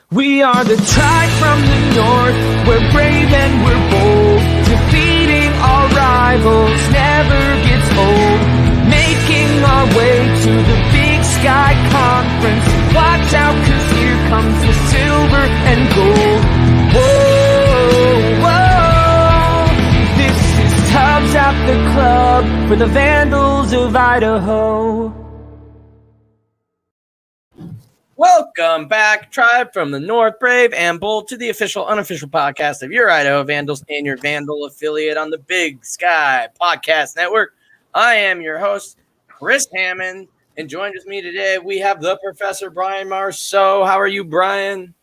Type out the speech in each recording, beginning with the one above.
We are the tribe from the north, we're brave and we're bold. Defeating our rivals never gets old. Making our way to the Big Sky Conference. Watch out, 'cause here comes the silver and gold. Whoa, whoa. This is Tubbs at the club for the Vandals of Idaho. Welcome back, Tribe from the North, Brave and Bold, to the official, unofficial podcast of Your Idaho Vandals and your Vandal affiliate on the Big Sky Podcast Network. I am your host, Chris Hammond, and joined with me today, we have the Professor Brian Marceau. How are you, Brian?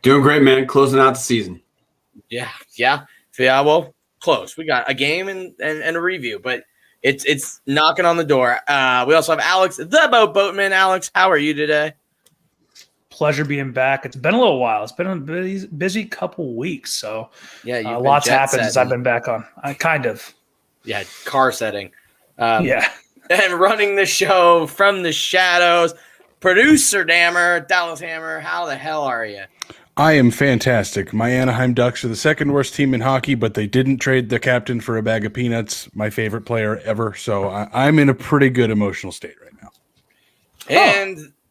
Doing great, man. Closing out the season. Yeah. Well, close. We got a game and a review, but it's knocking on the door. We also have Alex, the Boatman. Alex, how are you today? Pleasure being back. It's been a little while. It's been a busy couple weeks, so yeah, lots happened since I've been back on. Kind of. Yeah, car setting. Yeah. And running the show from the shadows, producer Dallas Hammer. How the hell are you? I am fantastic. My Anaheim Ducks are the second worst team in hockey, but they didn't trade the captain for a bag of peanuts, my favorite player ever. So I'm in a pretty good emotional state right now.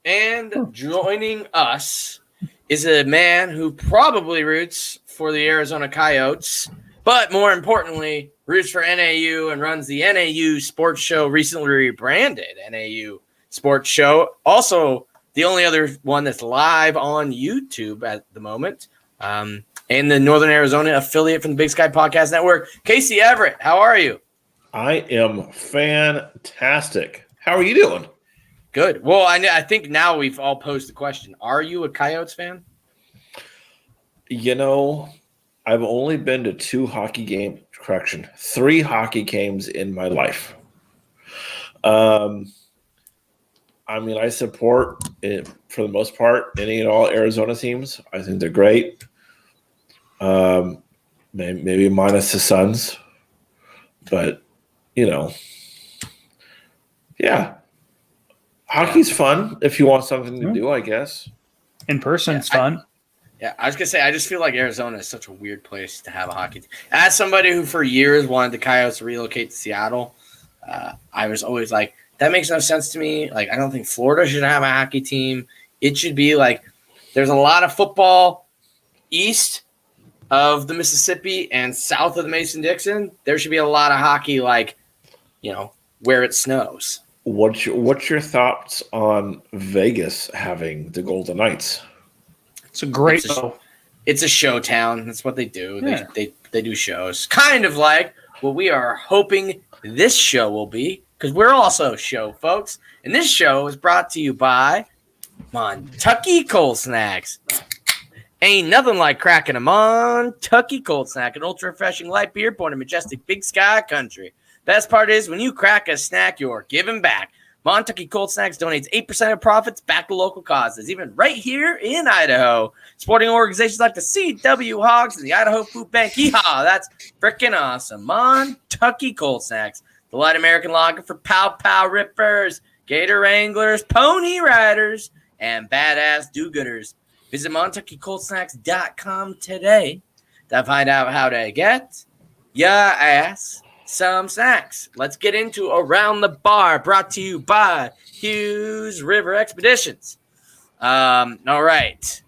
And joining us is a man who probably roots for the Arizona Coyotes, but more importantly, roots for NAU and runs the NAU Sports Show, recently rebranded NAU Sports Show. Also, the only other one that's live on YouTube at the moment, and the Northern Arizona affiliate from the Big Sky Podcast Network. Casey Everett, how are you? I am fantastic. How are you doing? Good. Well, I think now we've all posed the question. Are you a Coyotes fan? You know, I've only been to 3 hockey games in my life. I support it for the most part any and all Arizona teams. I think they're great. Maybe minus the Suns, but yeah. Hockey's fun if you want something to do, I guess. In person, it's fun. I was going to say, I just feel like Arizona is such a weird place to have a hockey team. As somebody who for years wanted the Coyotes to relocate to Seattle, I was always like, that makes no sense to me. Like, I don't think Florida should have a hockey team. It should be like, there's a lot of football east of the Mississippi and south of the Mason-Dixon. There should be a lot of hockey, like, where it snows. What's your thoughts on Vegas having the Golden Knights? It's a great show. It's a show town. That's what they do. Yeah. They do shows. Kind of like what we are hoping this show will be, because we're also show folks. And this show is brought to you by Montucky Cold Snacks. Ain't nothing like cracking a Montucky Cold Snack, an ultra refreshing light beer born in majestic Big Sky country. Best part is when you crack a snack, you're giving back. Montucky Cold Snacks donates 8% of profits back to local causes, even right here in Idaho. Supporting organizations like the CW Hogs and the Idaho Food Bank. Yeehaw, that's freaking awesome. Montucky Cold Snacks, the light American lager for pow rippers, gator wranglers, pony riders, and badass do-gooders. Visit MontuckyColdSnacks.com today to find out how to get your ass some snacks. Let's get into Around the Bar, brought to you by Hughes River Expeditions. All right.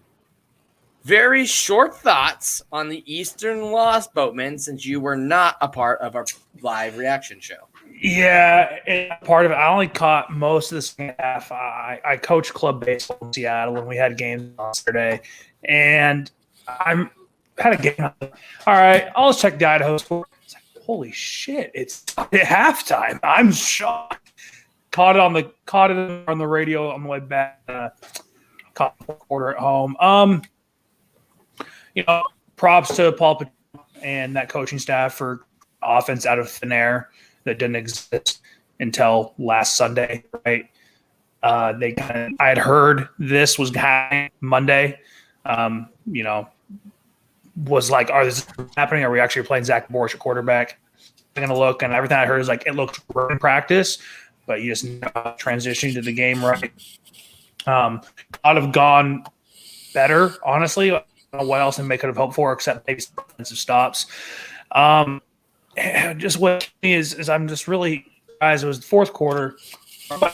Very short thoughts on the Eastern Lost Boatmen, since you were not a part of our live reaction show. Yeah, part of it. I only caught most of the second half. I coach club baseball in Seattle, and we had games on Saturday. And I had a game. All right, I'll just check the Idaho score. Holy shit, it's at halftime. I'm shocked. Caught it on the radio on the way back. Caught the quarter at home. Props to Paul Patel and that coaching staff for offense out of thin air that didn't exist until last Sunday, right? I had heard this was happening Monday. Was like, this happening? Are we actually playing Zach Borsch at quarterback? I'm going to look, and everything I heard is like, it looks great in practice, but you just transitioning to the game right. I'd have gone better, honestly. I don't know what else they could have hoped for except maybe some offensive stops. Just what is I'm just really, guys, it was the fourth quarter,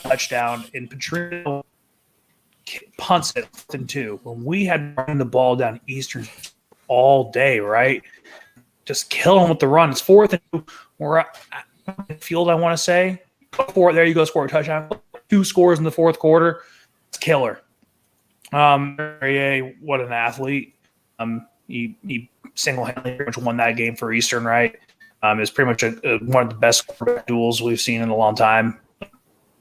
touchdown, and Petrino punts it 2. When we had run the ball down Eastern all day, right? Just kill them with the run. It's 4th and 2. We're at field, I want to say. There you go, score a touchdown. 2 scores in the fourth quarter. It's killer. What an athlete. He single-handedly pretty much won that game for Eastern, right? It's pretty much one of the best quarterback duels we've seen in a long time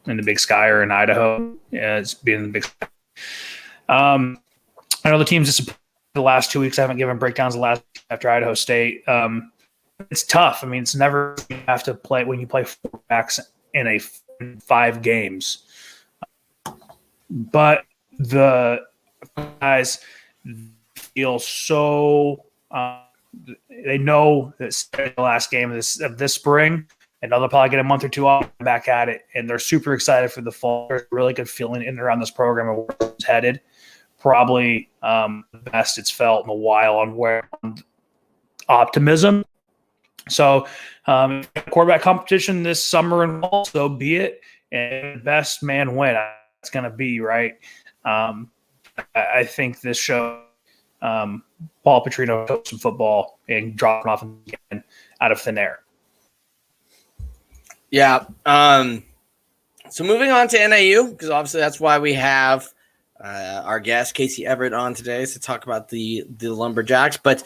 in the Big Sky or in Idaho. Yeah, it's been in the Big Sky. I know the team's disappointed the last 2 weeks. I haven't given breakdowns the last after Idaho State. It's tough. I mean, it's never you have to play when you play 4 backs in 5 games. But the guys feel so they know that the last game of this spring, and they'll probably get a month or 2 off back at it, and they're super excited for the fall. There's a really good feeling in and around this program and where it's headed. Probably the best it's felt in a while on optimism. So quarterback competition this summer and fall, so be it, and best man win. It's going to be right. I think this show Paul Petrino took some football and dropped off again out of thin air. Yeah. So moving on to NAU, because obviously that's why we have our guest Casey Everett on today to talk about the Lumberjacks. But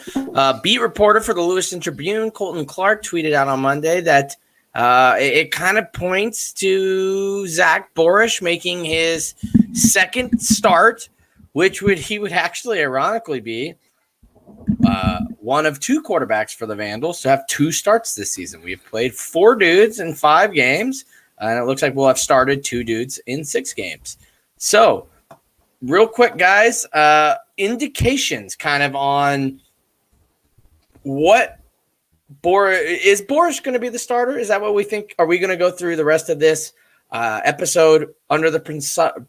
beat reporter for the Lewiston Tribune, Colton Clark, tweeted out on Monday that it kind of points to Zach Borish making his second start, which he would actually ironically be one of 2 quarterbacks for the Vandals to have 2 starts this season. We've played 4 dudes in 5 games, and it looks like we'll have started 2 dudes in 6 games. So, real quick, guys, indications kind of on what is Borish going to be the starter? Is that what we think? Are we going to go through the rest of this episode under the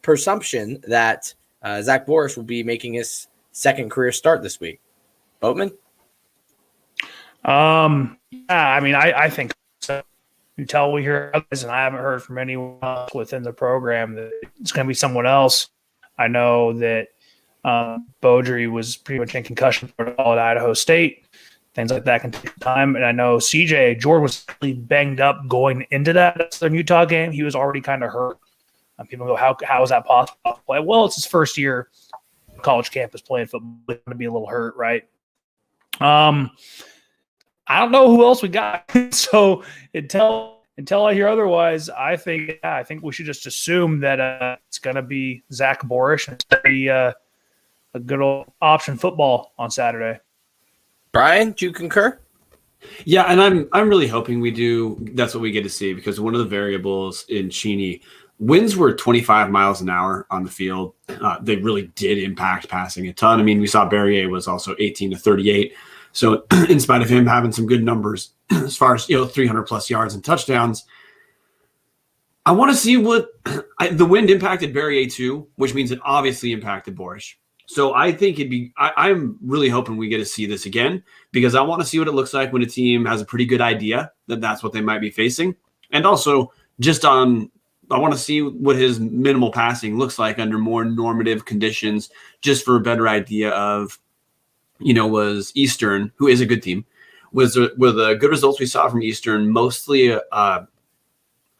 presumption that Zach Borish will be making his second career start this week? Boatman? I mean, I think so. Until we hear others, and I haven't heard from anyone else within the program that it's going to be someone else. I know that Beaudry was pretty much in concussion protocol at Idaho State. Things like that can take time. And I know CJ Jordan was really banged up going into that Southern Utah game. He was already kind of hurt. People go, how is that possible? Well, it's his first year college campus playing football. He's going to be a little hurt, right? I don't know who else we got. So until I hear otherwise, I think we should just assume that it's going to be Zach Borish and it's going to be a good old option football on Saturday. Brian, do you concur? Yeah, and I'm really hoping we do. That's what we get to see, because one of the variables in Cheney, winds were 25 miles an hour on the field. They really did impact passing a ton. I mean, we saw Barrier was also 18 to 38. So in spite of him having some good numbers as far as 300 plus yards and touchdowns, I want to see what the wind impacted Barrier too, which means it obviously impacted Borish. So I think I'm really hoping we get to see this again, because I want to see what it looks like when a team has a pretty good idea that that's what they might be facing. And also I want to see what his minimal passing looks like under more normative conditions, just for a better idea of, was Eastern, who is a good team, were the good results we saw from Eastern mostly a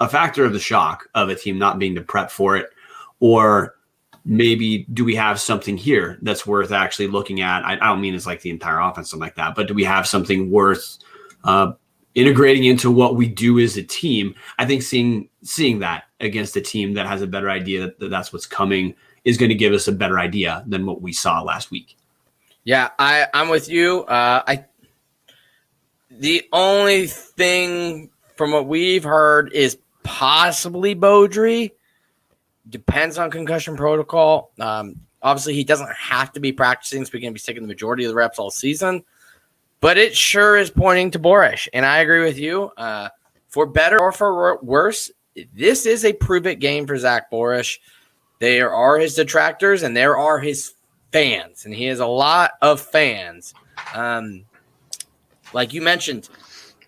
factor of the shock of a team not being to prep for it, or maybe do we have something here that's worth actually looking at? I don't mean it's like the entire offense, something like that, but do we have something worth integrating into what we do as a team? I think seeing that against a team that has a better idea that that's what's coming is going to give us a better idea than what we saw last week. Yeah, I'm with you. The only thing from what we've heard is possibly Beaudry. Depends on concussion protocol. Obviously, he doesn't have to be practicing, so we can be taking the majority of the reps all season. But it sure is pointing to Borish, and I agree with you. For better or for worse, this is a prove-it game for Zach Borish. There are his detractors, and there are his fans, and he has a lot of fans. Like you mentioned,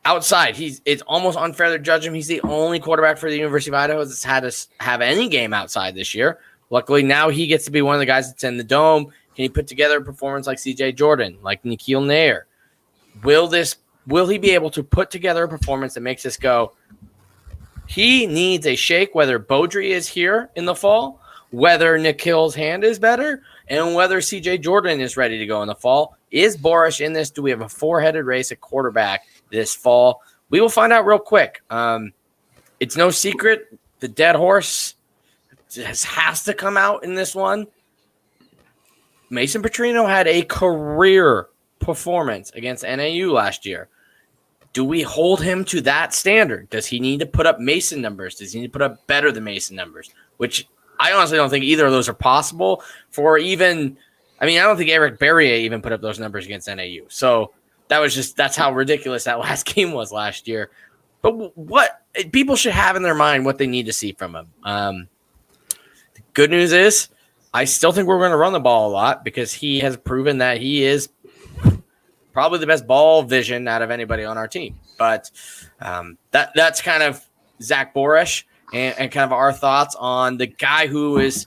outside, it's almost unfair to judge him. He's the only quarterback for the University of Idaho that's had to have any game outside this year. Luckily, now he gets to be one of the guys that's in the dome. Can he put together a performance like C.J. Jordan, like Nikhil Nair? Will he be able to put together a performance that makes this go? He needs a shake, whether Beaudry is here in the fall, whether Nikhil's hand is better, and whether C.J. Jordan is ready to go in the fall. Is Borish in this? Do we have a four-headed race at quarterback this fall? We will find out real quick. It's no secret. The dead horse has to come out in this one. Mason Petrino had a career performance against NAU last year. Do we hold him to that standard? Does he need to put up Mason numbers? Does he need to put up better than Mason numbers? Which I honestly don't think either of those are possible for even – I don't think Eric Berrier even put up those numbers against NAU. So that's how ridiculous that last game was last year. But what – people should have in their mind what they need to see from him. The good news is I still think we're going to run the ball a lot because he has proven that he is probably the best ball vision out of anybody on our team. But that's kind of Zach Borish and kind of our thoughts on the guy who is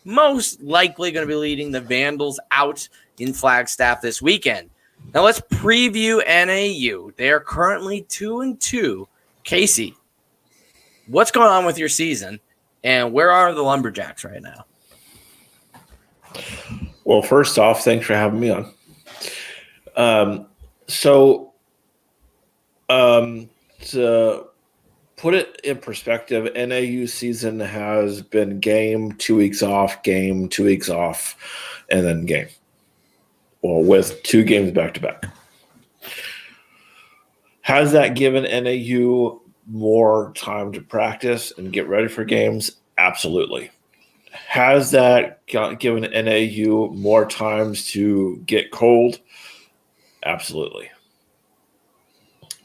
most likely going to be leading the Vandals out in Flagstaff this weekend. Now let's preview NAU. They are currently 2-2. Casey, what's going on with your season, and where are the Lumberjacks right now? Well, first off, thanks for having me on. To put it in perspective, NAU season has been game, 2 weeks off, game, 2 weeks off, and then game. Well, with 2 games back-to-back. Has that given NAU more time to practice and get ready for games? Absolutely. Has that given NAU more times to get cold? Absolutely.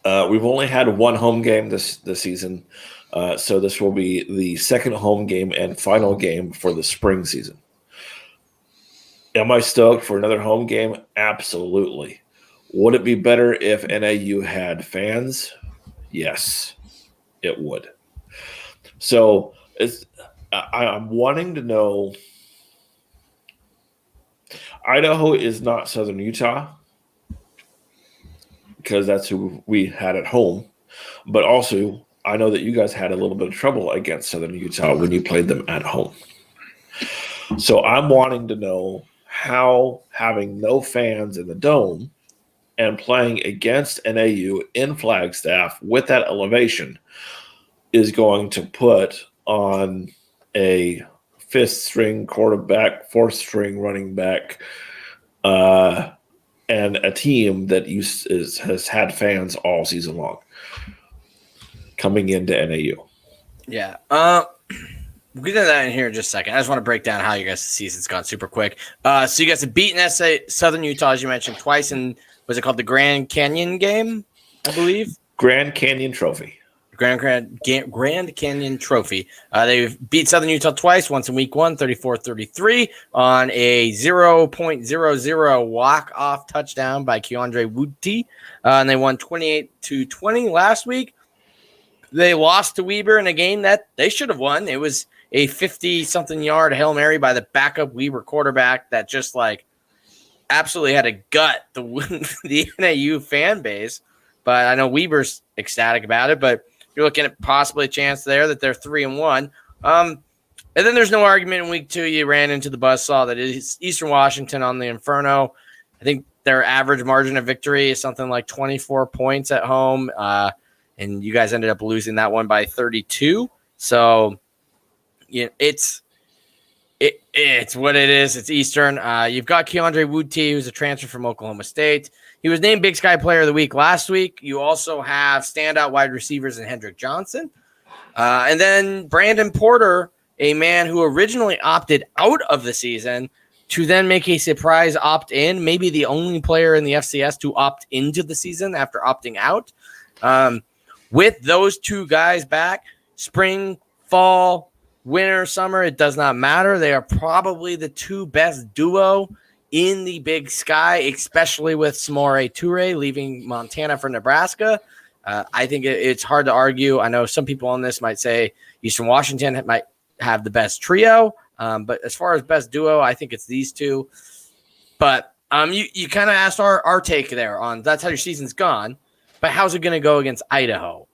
We've only had 1 home game this season, so this will be the second home game and final game for the spring season. Am I stoked for another home game? Absolutely. Would it be better if NAU had fans? Yes, it would. So I'm wanting to know. Idaho is not Southern Utah because that's who we had at home. But also, I know that you guys had a little bit of trouble against Southern Utah when you played them at home. So I'm wanting to know how having no fans in the dome and playing against NAU in Flagstaff with that elevation is going to put on a 5th-string quarterback, 4th-string running back, and a team that has had fans all season long coming into NAU. Yeah. We'll get into that in here in just a second. I just want to break down how you guys' season's gone super quick. So you guys have beaten Southern Utah, as you mentioned, twice in, was it called the Grand Canyon game, I believe? Grand Canyon Trophy. Grand Canyon Trophy. They beat Southern Utah twice, once in week 1, 34-33, on a 0.00 walk-off touchdown by Keandre Woodty. And they won 28-20 last week. They lost to Weber in a game that they should have won. It was a 50-something yard Hail Mary by the backup Weber quarterback that just absolutely had a gut the NAU fan base. But I know Weber's ecstatic about it, but you're looking at possibly a chance there that they're 3-1. And then there's no argument in week 2. You ran into the buzzsaw that is Eastern Washington on the Inferno. I think their average margin of victory is something like 24 points at home. And you guys ended up losing that one by 32. So it's what it is. It's Eastern. You've got Keandre Woodty, who's a transfer from Oklahoma State. He was named Big Sky Player of the Week last week. You also have standout wide receivers in Hendrick Johnson. And then Brandon Porter, a man who originally opted out of the season to then make a surprise opt-in, maybe the only player in the FCS to opt into the season after opting out. With those 2 guys back, spring, fall, winter, summer, it does not matter. They are probably the 2 best duo in the Big Sky, especially with Samori Toure leaving Montana for Nebraska. I think it's hard to argue. I know some people on this might say Eastern Washington might have the best trio, but as far as best duo, I think it's these two. But you kind of asked our take there on that's how your season's gone, but how's it going to go against Idaho?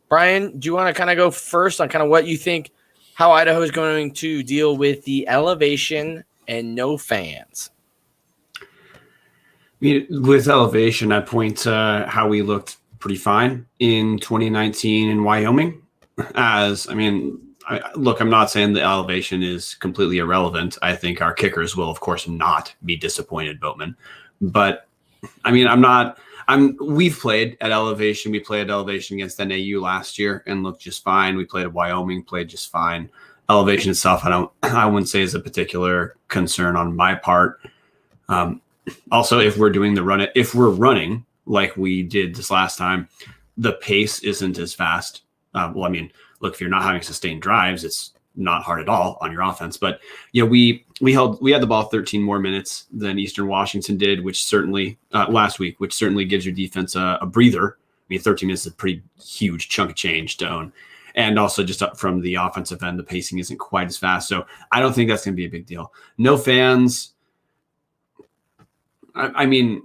Brian, do you want to kind of go first on kind of what you think, how Idaho is going to deal with the elevation and no fans? I mean, with elevation, I point to how we looked pretty fine in 2019 in Wyoming. I'm not saying the elevation is completely irrelevant. I think our kickers will, of course, not be disappointed, Boatman. But I mean, we've played at elevation. We played at elevation against NAU last year and looked just fine. We played at Wyoming, played just fine. Elevation itself, I wouldn't say is a particular concern on my part. Also, if we're running like we did this last time, the pace isn't as fast. Look, if you're not having sustained drives, it's not hard at all on your offense. But we had the ball 13 more minutes than Eastern Washington did, which certainly last week, which certainly gives your defense a breather. I mean, 13 minutes is a pretty huge chunk of change to own. And also just up from the offensive end, the pacing isn't quite as fast. So I don't think that's going to be a big deal. No fans. I really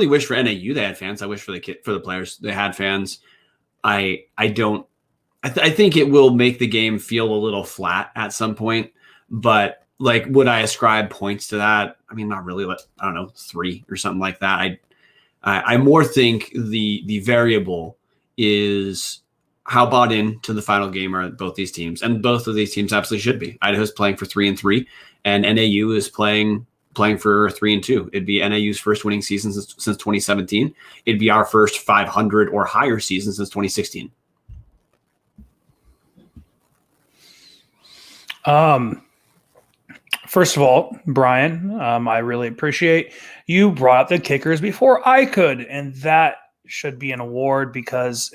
wish for NAU they had fans. I wish for the players they had fans. I think it will make the game feel a little flat at some point, but like, would I ascribe points to that? I mean, not really. I don't know, 3 or something like that. I more think the variable is how bought in to the final game are both these teams, and both of these teams absolutely should be. Idaho's playing for 3-3, and NAU is playing for 3-2. It'd be NAU's first winning season since 2017. It'd be our first 500 or higher season since 2016. First of all, Brian, I really appreciate you brought up the kickers before I could, and that should be an award because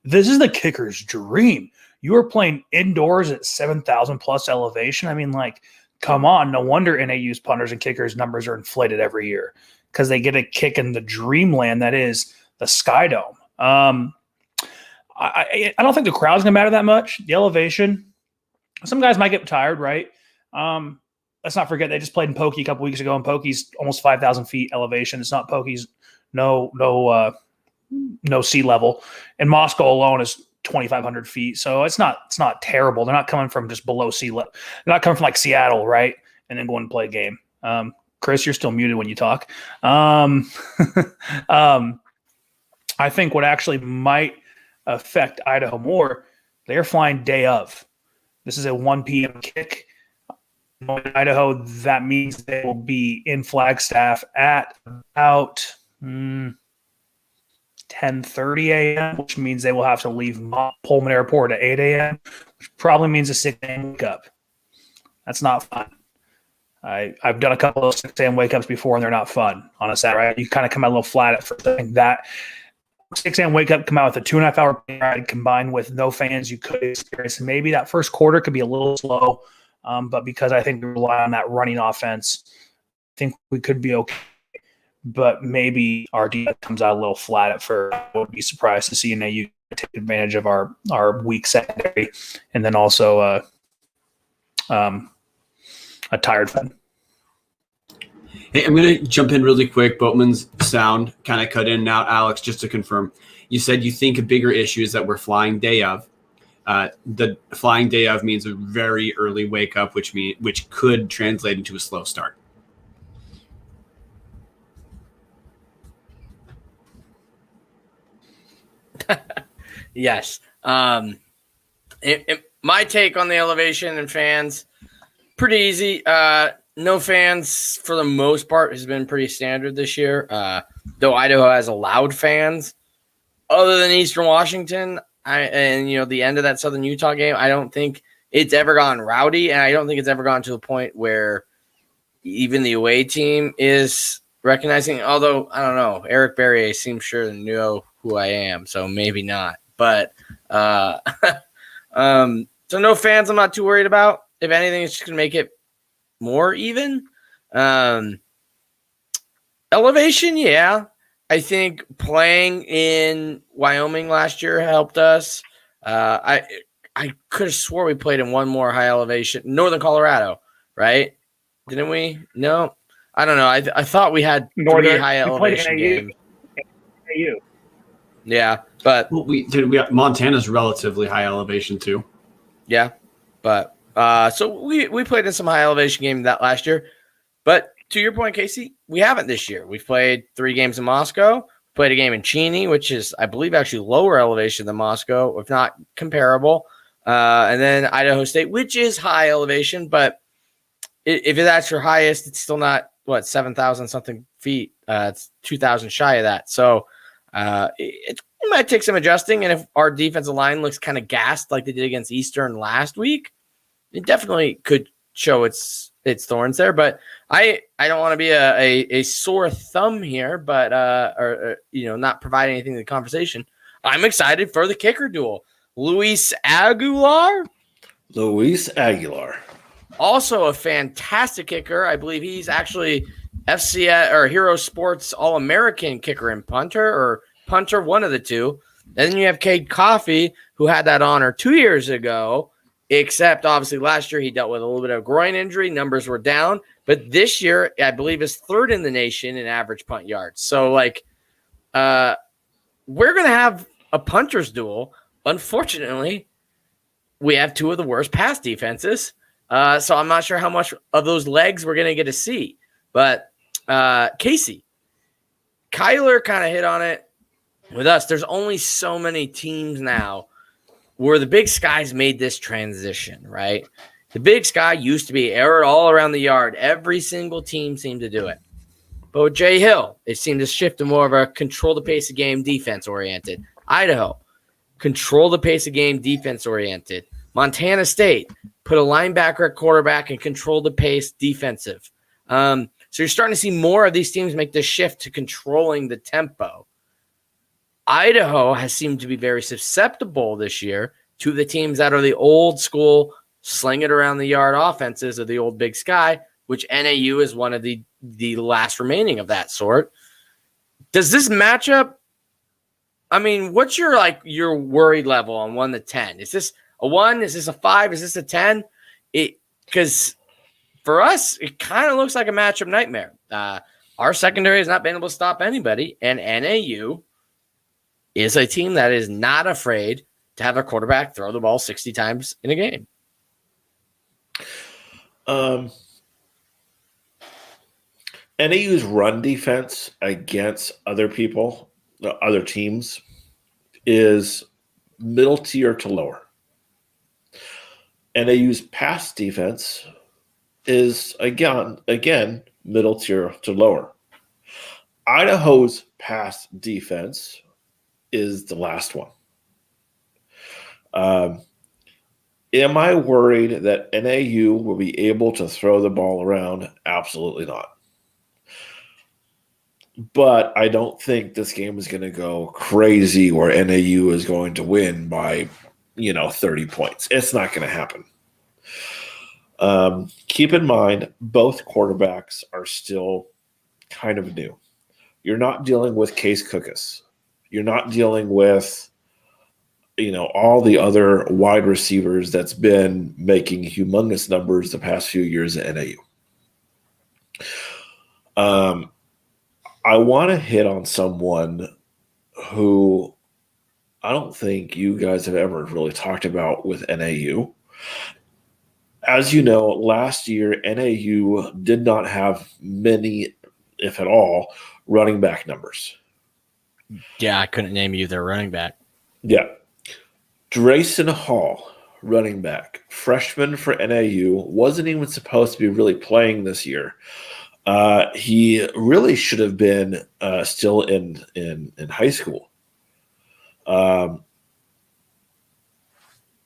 this is the kicker's dream. You are playing indoors at 7,000 plus elevation. I mean, like, come on. No wonder NAU's punters and kickers numbers are inflated every year because they get a kick in the dreamland that is the Sky Dome. I don't think the crowd's going to matter that much. The elevation, some guys might get tired, right? Let's not forget they just played in Pokey a couple weeks ago, and Pokey's almost 5,000 feet elevation. It's not Pokey's no sea level, and Moscow alone is 2,500 feet. So it's not terrible. They're not coming from just below sea level. They're not coming from like Seattle, right? And then going to play a game. Chris, you're still muted when you talk. I think what actually might affect Idaho more, they're flying day of. This is a 1 p.m. kick. In Idaho, that means they will be in Flagstaff at about 10:30 a.m., which means they will have to leave Pullman Airport at 8 a.m., which probably means a 6 a.m. wake up. That's not fun. I've done a couple of 6 a.m. wake ups before, and they're not fun on a Saturday. You kind of come out a little flat at first. I think that 6 a.m. wake up, come out with a 2.5 hour ride combined with no fans, you could experience. And maybe that first quarter could be a little slow, but because I think we rely on that running offense, I think we could be okay. But maybe our defense comes out a little flat at first. I would be surprised to see NAU take advantage of our weak secondary, and then also a tired fan. Hey, I'm going to jump in really quick. Boatman's sound kind of cut in and out. Alex, just to confirm, you said you think a bigger issue is that we're flying day of. The flying day of means a very early wake up, which could translate into a slow start. Yes. My take on the elevation and fans, pretty easy. No fans for the most part has been pretty standard this year. Though Idaho has allowed fans, other than Eastern Washington, the end of that Southern Utah game, I don't think it's ever gone rowdy, and I don't think it's ever gone to the point where even the away team is recognizing. Although I don't know, Eric Berrier seems sure to know who I am, so maybe not. But so no fans, I'm not too worried about. If anything, it's just gonna make it more even. Elevation, yeah. I think playing in Wyoming last year helped us. I could have swore we played in one more high elevation, Northern Colorado, right? Didn't we? No, I don't know. I thought we had three high elevation games. NAU. Yeah, but Well, we got Montana's relatively high elevation too. yeah, but so we played in some high elevation games that last year. But to your point, Casey, we haven't this year. We've played 3 games in Moscow, played a game in Cheney, which is, I believe, actually lower elevation than Moscow, if not comparable. And then Idaho State, which is high elevation, but if that's your highest, it's still not, 7,000 something feet. It's 2,000 shy of that. So it might take some adjusting. And if our defensive line looks kind of gassed like they did against Eastern last week, it definitely could show its thorns there. But I don't want to be a sore thumb here, but or not provide anything to the conversation. I'm excited for the kicker duel. Luis Aguilar, also a fantastic kicker. I believe he's actually FCS or Hero Sports All-American kicker and punter, one of the two. And then you have Cade Coffey, who had that honor 2 years ago. Except, obviously, last year he dealt with a little bit of groin injury. Numbers were down. But this year, I believe, is third in the nation in average punt yards. So, we're going to have a punter's duel. Unfortunately, we have 2 of the worst pass defenses. So I'm not sure how much of those legs we're going to get to see. But, Casey, Kyler kind of hit on it with us. There's only so many teams now where the Big Sky's made this transition, right? The Big Sky used to be aired all around the yard. Every single team seemed to do it. But with Jay Hill, it seemed to shift to more of a control the pace of game, defense-oriented. Idaho, control the pace of game, defense-oriented. Montana State, put a linebacker at quarterback and control the pace, defensive. So you're starting to see more of these teams make this shift to controlling the tempo. Idaho has seemed to be very susceptible this year to the teams that are the old school, sling it around the yard offenses of the old Big Sky, which NAU is one of the last remaining of that sort. Does this matchup, I mean, what's your worried level on 1 to 10? Is this a 1? Is this a 5? Is this a 10? Because for us, it kind of looks like a matchup nightmare. Our secondary has not been able to stop anybody, and NAU is a team that is not afraid to have a quarterback throw the ball 60 times in a game. NAU's run defense against other teams, is middle tier to lower. NAU's pass defense is, again middle tier to lower. Idaho's pass defense is the last one. Am I worried that NAU will be able to throw the ball around? Absolutely not. But I don't think this game is going to go crazy where NAU is going to win by, 30 points. It's not going to happen. Keep in mind, both quarterbacks are still kind of new. You're not dealing with Case Cookus. You're not dealing with, all the other wide receivers that's been making humongous numbers the past few years at NAU. I want to hit on someone who I don't think you guys have ever really talked about with NAU. As you know, last year, NAU did not have many, if at all, running back numbers. Yeah, I couldn't name you their running back. Yeah. Drayson Hall, running back, freshman for NAU, wasn't even supposed to be really playing this year. He really should have been still in high school.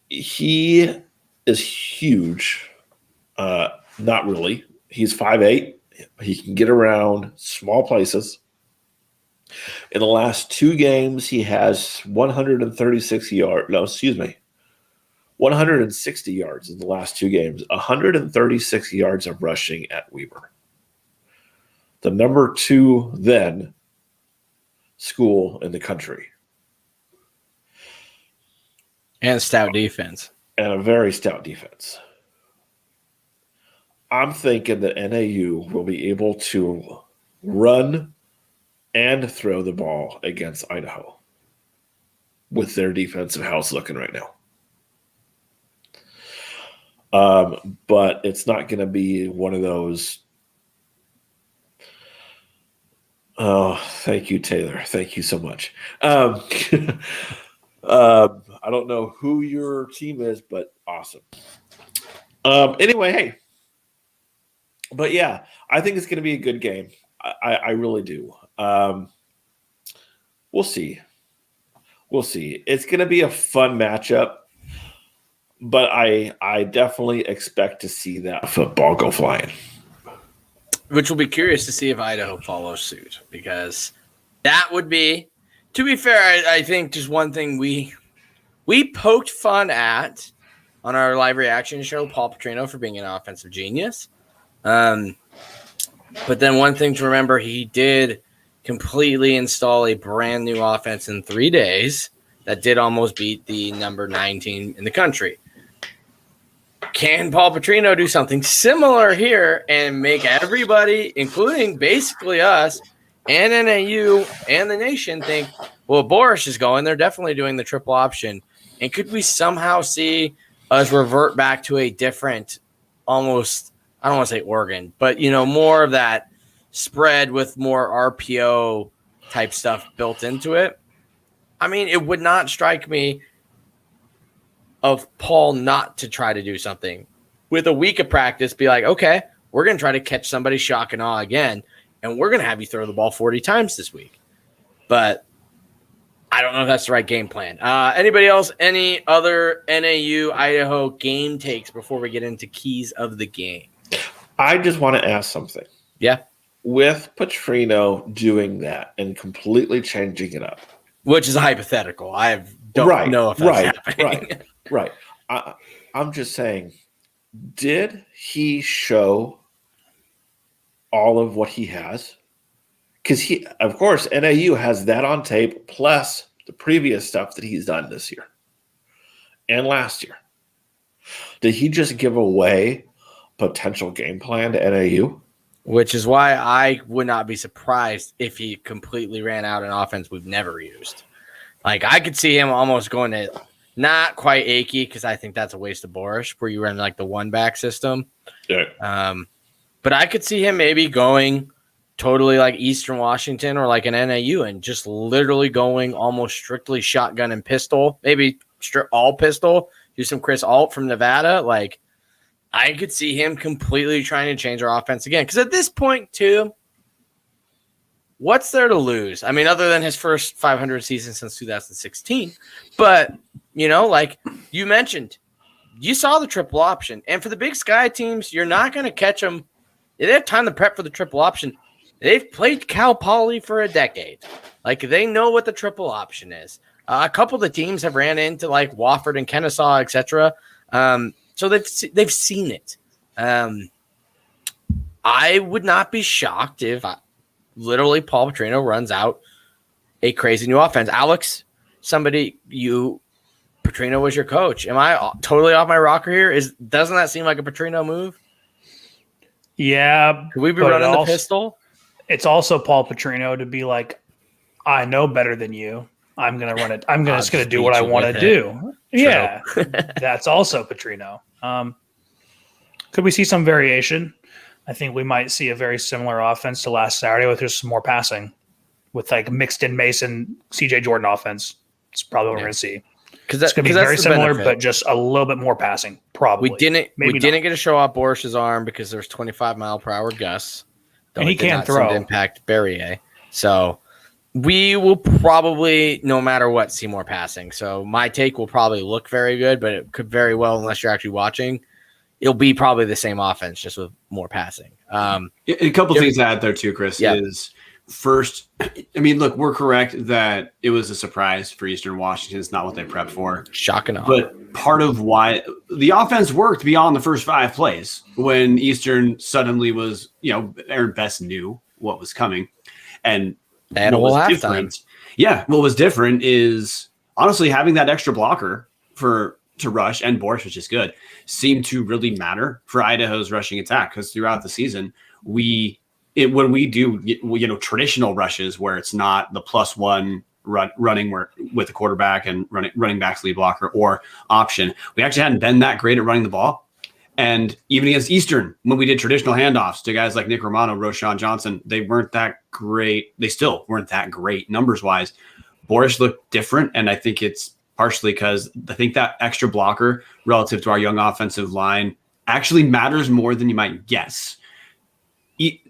He is huge. Not really. He's 5'8". He can get around small places. In the last 2 games, he has 136 yards. No, excuse me. 160 yards in the last 2 games, 136 yards of rushing at Weber. The number 2 then school in the country. And stout defense. And a very stout defense. I'm thinking that NAU will be able to run and throw the ball against Idaho with their defensive house looking right now. But it's not going to be one of those. Oh, thank you, Taylor. Thank you so much. I don't know who your team is, but awesome. Anyway, hey. But yeah, I think it's going to be a good game. I really do. We'll see. We'll see. It's going to be a fun matchup, but I definitely expect to see that football go flying. Which will be curious to see if Idaho follows suit, because that would be, to be fair, I think just one thing we poked fun at on our live reaction show, Paul Petrino, for being an offensive genius. But then one thing to remember, he did completely install a brand new offense in 3 days that did almost beat the number 9 team in the country. Can Paul Petrino do something similar here and make everybody, including basically us and NAU and the nation, think, well, Boris is going, they're definitely doing the triple option. And could we somehow see us revert back to a different, almost, I don't want to say Oregon, but, more of that spread with more RPO type stuff built into it? I mean, it would not strike me of Paul not to try to do something with a week of practice, be like, okay, we're going to try to catch somebody shock and awe again, and we're going to have you throw the ball 40 times this week. But I don't know if that's the right game plan. Anybody else, any other NAU Idaho game takes before we get into keys of the game? I just want to ask something. Yeah. With Petrino doing that and completely changing it up. Which is a hypothetical. I don't know if that's happening. Right. I'm just saying, did he show all of what he has? Because of course, NAU has that on tape, plus the previous stuff that he's done this year and last year. Did he just give away potential game plan to NAU? Which is why I would not be surprised if he completely ran out an offense we've never used. Like, I could see him almost going to not quite achy, because I think that's a waste of Boris, where you run like the one-back system. Yeah. But I could see him maybe going totally like Eastern Washington or like an NAU and just literally going almost strictly shotgun and pistol, maybe all pistol, do some Chris Alt from Nevada. Like, I could see him completely trying to change our offense again. Because at this point, too, what's there to lose? I mean, other than his first 500 season since 2016. But, like you mentioned, you saw the triple option. And for the Big Sky teams, you're not going to catch them. They have time to prep for the triple option. They've played Cal Poly for a decade. Like, they know what the triple option is. A couple of the teams have ran into, like, Wofford and Kennesaw, etc. So they've seen it. I would not be shocked if literally Paul Petrino runs out a crazy new offense. Alex, Petrino was your coach. Am I totally off my rocker here? Doesn't that seem like a Petrino move? Yeah. Could we be running the pistol? It's also Paul Petrino to be like, I know better than you. I'm going to run it. I'm just going to do what I want to do. True. Yeah. That's also Petrino. Could we see some variation? I think we might see a very similar offense to last Saturday with just some more passing with like mixed in Mason, CJ Jordan offense. It's probably what we're going to see. It's going to be very similar, but just a little bit more passing. Probably. We didn't get to show off Boris's arm because there's 25-mile-per-hour gusts. And he can't throw. Impact Berrier. So we will probably, no matter what, see more passing. So my take will probably look very good, but it could very well, unless you're actually watching, it'll be probably the same offense, just with more passing. A couple things to add there too, Chris, is First, I mean, look, we're correct that it was a surprise for Eastern Washington. It's not what they prepped for. Shocking. But part of why the offense worked beyond the first 5 plays when Eastern suddenly was, Aaron Best knew what was coming. And they had a whole halftime. Yeah, what was different is honestly having that extra blocker to rush, and Boris, which is good, seemed to really matter for Idaho's rushing attack, because throughout the season, when we do traditional rushes where it's not the +1 running with the quarterback and running back's lead blocker or option, we actually hadn't been that great at running the ball. And even against Eastern, when we did traditional handoffs to guys like Nick Romano, Roshan Johnson, they weren't that great. They still weren't that great numbers wise. Boris looked different, and I think it's partially because I think that extra blocker relative to our young offensive line actually matters more than you might guess.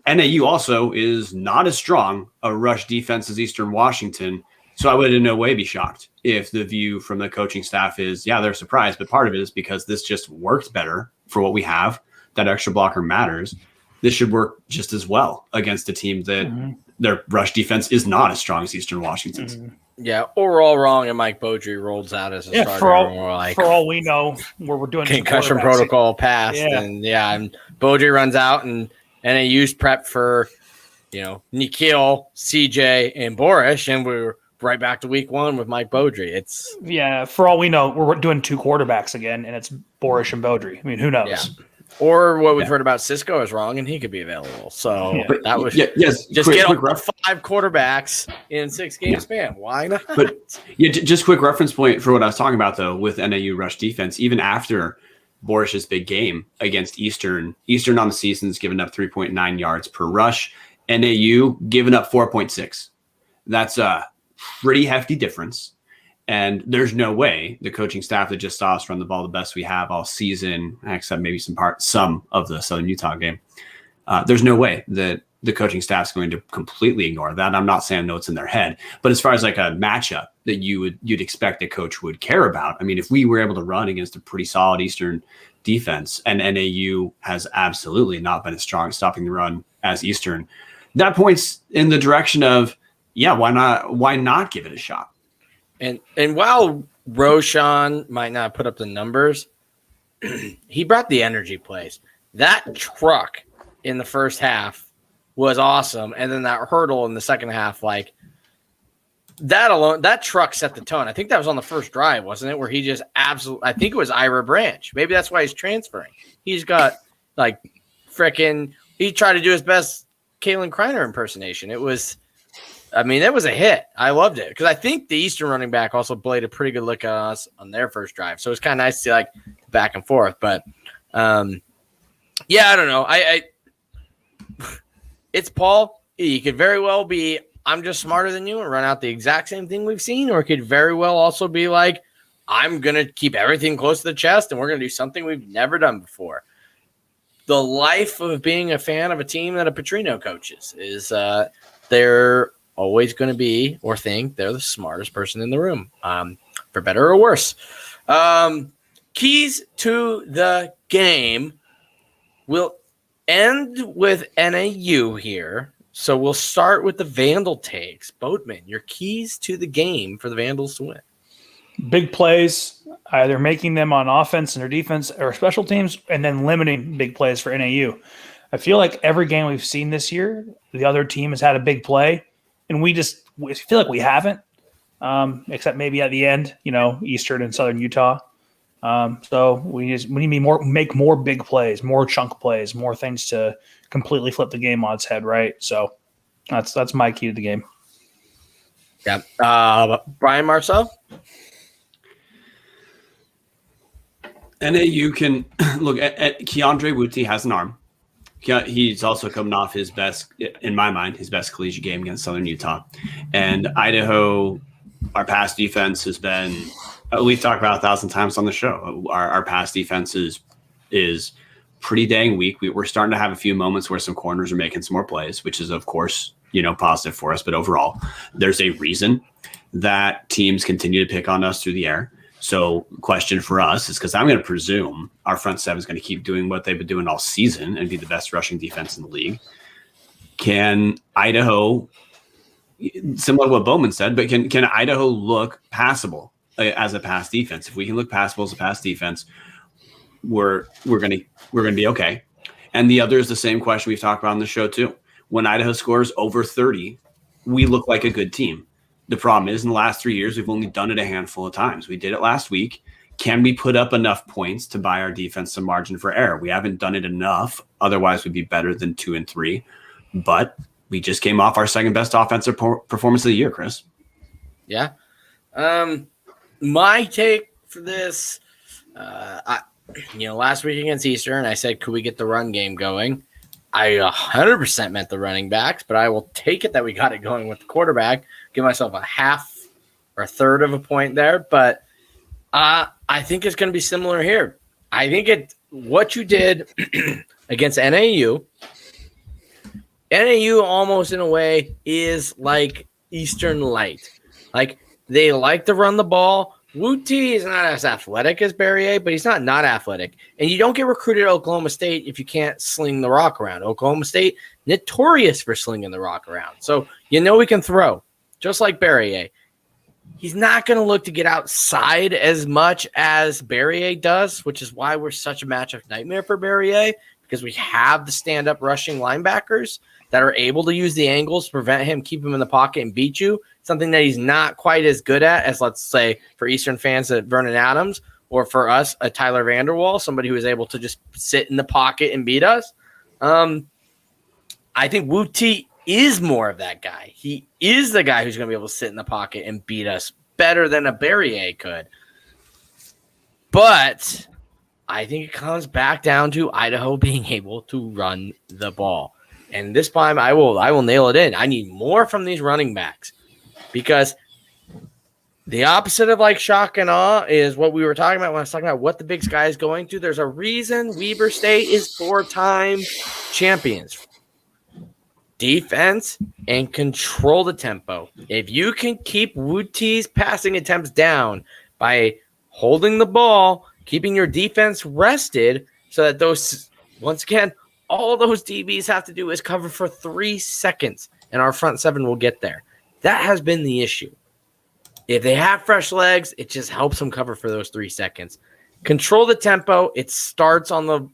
NAU also is not as strong a rush defense as Eastern Washington, so I would in no way be shocked if the view from the coaching staff is, yeah, they're surprised, but part of it is because this just worked better for what we have. That extra blocker matters. This should work just as well against a team that their rush defense is not as strong as Eastern Washington's. Yeah, or we're all wrong, and Mike Beaudry rolls out as a starter. For all we know, we're doing concussion protocol passed, and Beaudry runs out, and NAU's prepped for, Nikhil, CJ, and Boris, and we're right back to week 1 with Mike Beaudry. For all we know, we're doing 2 quarterbacks again, and it's Boris and Beaudry. I mean, who knows? Yeah. Or what we've heard about Cisco is wrong, and he could be available. So that was just get all 5 quarterbacks in 6 game span. Why not? But just quick reference point for what I was talking about though with NAU rush defense. Even after Boris's big game against Eastern on the season has given up 3.9 yards per rush. NAU given up 4.6. That's a pretty hefty difference. And there's no way the coaching staff that just saw us run the ball the best we have all season, except maybe some of the Southern Utah game. There's no way that the coaching staff's going to completely ignore that. I'm not saying no, it's in their head, but as far as like a matchup that you'd expect a coach would care about. I mean, if we were able to run against a pretty solid Eastern defense, and NAU has absolutely not been as strong at stopping the run as Eastern, that points in the direction of, why not give it a shot? And while Roshan might not put up the numbers, he brought the energy plays. That truck in the first half was awesome. And then that hurdle in the second half, like that alone, that truck set the tone. I think that was on the first drive, wasn't it? Where he just absolutely, I think it was Ira Branch. Maybe that's why he's transferring. He's got like he tried to do his best Kalen Kreiner impersonation. It was a hit. I loved it because I think the Eastern running back also played a pretty good look at us on their first drive. So it's kind of nice to see like back and forth. But I don't know. It's Paul. He could very well be, I'm just smarter than you and run out the exact same thing we've seen. Or it could very well also be like, I'm going to keep everything close to the chest and we're going to do something we've never done before. The life of being a fan of a team that a Petrino coaches is they're always going to be or think they're the smartest person in the room, for better or worse. Keys to the game. We'll end with NAU here. So we'll start with the Vandal takes. Boatman, your keys to the game for the Vandals to win. Big plays, either making them on offense and or defense or special teams, and then limiting big plays for NAU. I feel like every game we've seen this year, the other team has had a big play, and we feel like we haven't, except maybe at the end, Eastern and Southern Utah. So we need to make more big plays, more chunk plays, more things to completely flip the game on its head, right? So that's my key to the game. Yeah. Brian Marceau? NAU can look at Keandre Wuti has an arm. He's also coming off his best, in my mind, his best collegiate game against Southern Utah. And Idaho, our pass defense has been, we've talked about 1,000 times on the show. Our pass defense is pretty dang weak. We're starting to have a few moments where some corners are making some more plays, which is, of course, positive for us. But overall, there's a reason that teams continue to pick on us through the air. So question for us is, because I'm going to presume our front seven is going to keep doing what they've been doing all season and be the best rushing defense in the league. can Idaho, similar to what Bowman said, but can Idaho look passable as a pass defense? If we can look passable as a pass defense, we're gonna be okay. And the other is the same question we've talked about on the show too. When Idaho scores over 30, we look like a good team. The problem is in the last 3 years, we've only done it a handful of times. We did it last week. Can we put up enough points to buy our defense some margin for error? We haven't done it enough. Otherwise, we'd be better than 2 and 3. But we just came off our second best offensive performance of the year, Chris. Yeah. My take for this, last week against Eastern, I said, could we get the run game going? I 100% meant the running backs, but I will take it that we got it going with the quarterback. Give myself a half or a third of a point there, but I think it's going to be similar here. I think what you did against NAU almost in a way is like Eastern Light. Like they like to run the ball. Wu-T is not as athletic as Barrier, but he's not athletic. And you don't get recruited at Oklahoma State if you can't sling the rock around. Oklahoma State, notorious for slinging the rock around. So he can throw, just like Barrier. He's not going to look to get outside as much as Barrier does, which is why we're such a matchup nightmare for Barrier, because we have the stand-up rushing linebackers that are able to use the angles to prevent him, keep him in the pocket, and beat you. Something that he's not quite as good at as, let's say, for Eastern fans, at Vernon Adams, or for us, a Tyler Vanderwall, somebody who is able to just sit in the pocket and beat us. I think Wu-T is more of that guy. He is the guy who's going to be able to sit in the pocket and beat us better than a Barrier could. But I think it comes back down to Idaho being able to run the ball. And this time I will nail it in. I need more from these running backs, because the opposite of like shock and awe is what we were talking about when I was talking about what the Big Sky is going to. There's a reason Weber State is 4-time champions. Defense and control the tempo. If you can keep Wu-T's passing attempts down by holding the ball, keeping your defense rested so that those, once again, all those DBs have to do is cover for 3 seconds, and our front seven will get there. That has been the issue. If they have fresh legs, it just helps them cover for those 3 seconds. Control the tempo. It starts on the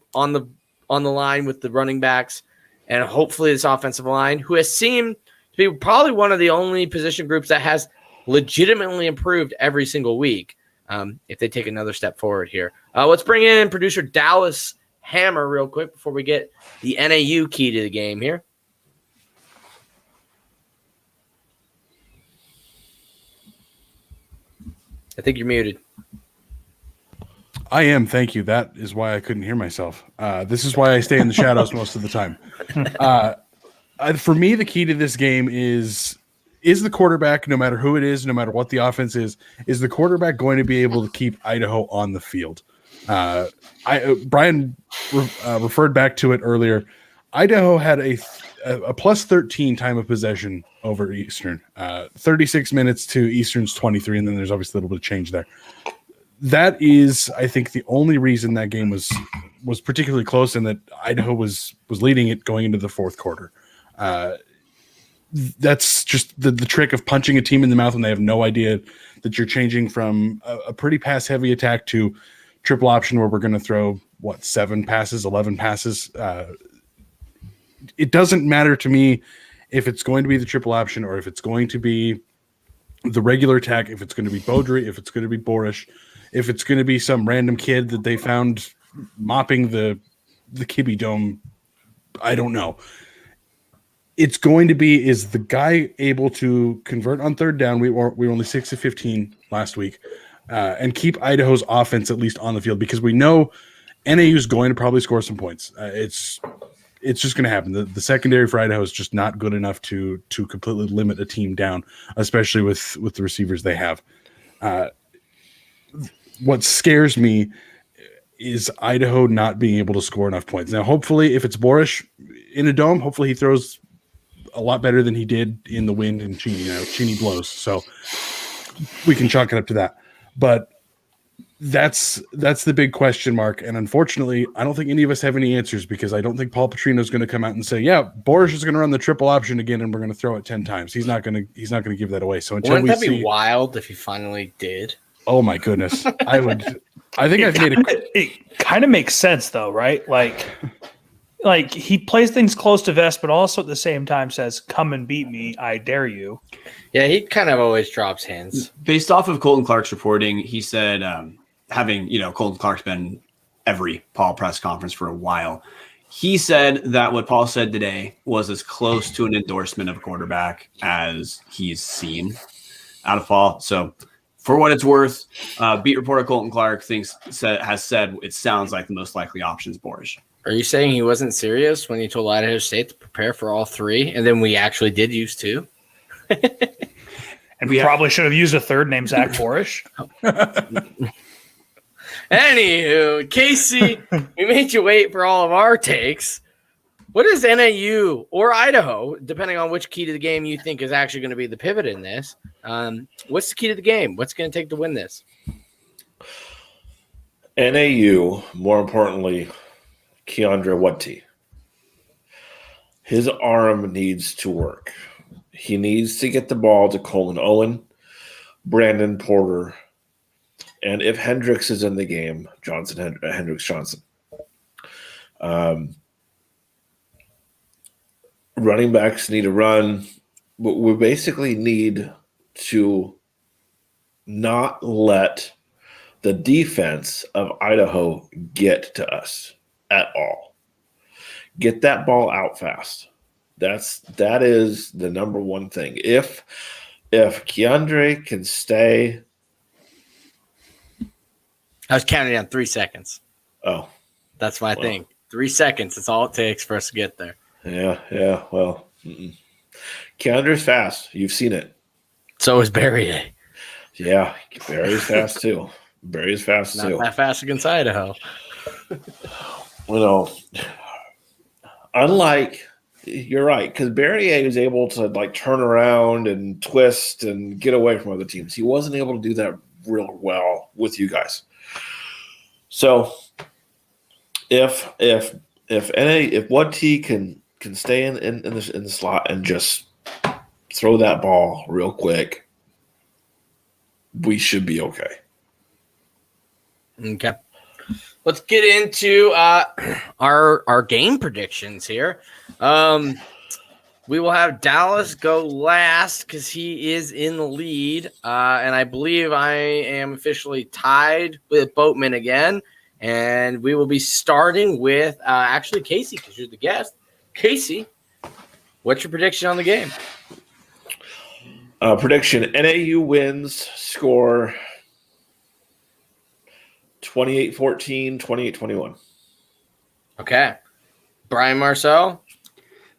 line with the running backs, and hopefully this offensive line, who has seemed to be probably one of the only position groups that has legitimately improved every single week. If they take another step forward here, let's bring in producer Dallas Hammer real quick before we get the NAU key to the game here. I think you're muted. I am. Thank you. That is why I couldn't hear myself. This is why I stay in the shadows most of the time. For me, the key to this game is the quarterback, no matter who it is, no matter what the offense is the quarterback going to be able to keep Idaho on the field? Brian referred back to it earlier. Idaho had a plus 13 time of possession over Eastern, 36 minutes to Eastern's 23, and then there's obviously a little bit of change there. That is, I think, the only reason that game was particularly close, and that Idaho was leading it going into the fourth quarter. That's just the trick of punching a team in the mouth when they have no idea that you're changing from a pretty pass-heavy attack to triple option where we're going to throw, 7 passes, 11 passes. It doesn't matter to me if it's going to be the triple option or if it's going to be the regular attack, if it's going to be Beaudry, if it's going to be Borish, if it's going to be some random kid that they found mopping the Kibbe Dome. I don't know. It's going to be, is the guy able to convert on third down? We were only 6 of 15 last week, and keep Idaho's offense at least on the field, because we know NAU is going to probably score some points. It's just going to happen. The secondary for Idaho is just not good enough to completely limit a team down, especially with the receivers they have. What scares me is Idaho not being able to score enough points. Now, hopefully, if it's Borish in a dome, hopefully he throws a lot better than he did in the wind in Cheney. Cheney blows, so we can chalk it up to that. But That's the big question mark. And unfortunately, I don't think any of us have any answers because I don't think Paul Petrino is going to come out and say, yeah, Boris is going to run the triple option again and we're going to throw it 10 times. He's not going to give that away. So until Wouldn't we that see, be wild if he finally did? oh my goodness. I think I've made It kind of makes sense though, right? Like he plays things close to vest, but also at the same time says, come and beat me. I dare you. Yeah, he kind of always drops hints. Based off of Colton Clark's reporting, he said, having, Colton Clark's been every Paul press conference for a while. He said that what Paul said today was as close to an endorsement of a quarterback as he's seen out of Paul. So for what it's worth, beat reporter Colton Clark has said it sounds like the most likely option is Boris. Are you saying he wasn't serious when he told Idaho State to prepare for all three, and then we actually did use two? And we probably should have used a third named Zach Borish. Anywho, Casey, we made you wait for all of our takes. What is NAU or Idaho, depending on which key to the game you think is actually going to be the pivot in this? What's the key to the game? What's going to take to win this? NAU, more importantly, Keandre Wutty. His arm needs to work. He needs to get the ball to Colin Owen, Brandon Porter, and if Hendricks is in the game, Hendricks Johnson. Running backs need to run. But we basically need to not let the defense of Idaho get to us at all. Get that ball out fast. That is the number one thing. If Keandre can stay. I was counting down 3 seconds. Oh. That's my thing. 3 seconds. That's all it takes for us to get there. Yeah. Well, Keandre's fast. You've seen it. So is Barry. Yeah, Barry's fast too. Barry's fast Not too. that fast against Idaho. Unlike, you're right, because Barry is able to turn around and twist and get away from other teams. He wasn't able to do that real well with you guys. So if one T can stay in the slot and just throw that ball real quick, we should be okay. Okay. Let's get into our game predictions here. We will have Dallas go last because he is in the lead. And I believe I am officially tied with Boatman again. And we will be starting with actually Casey because you're the guest. Casey, what's your prediction on the game? Prediction, NAU wins, score 28-14, 28-21. Okay. Brian Marceau?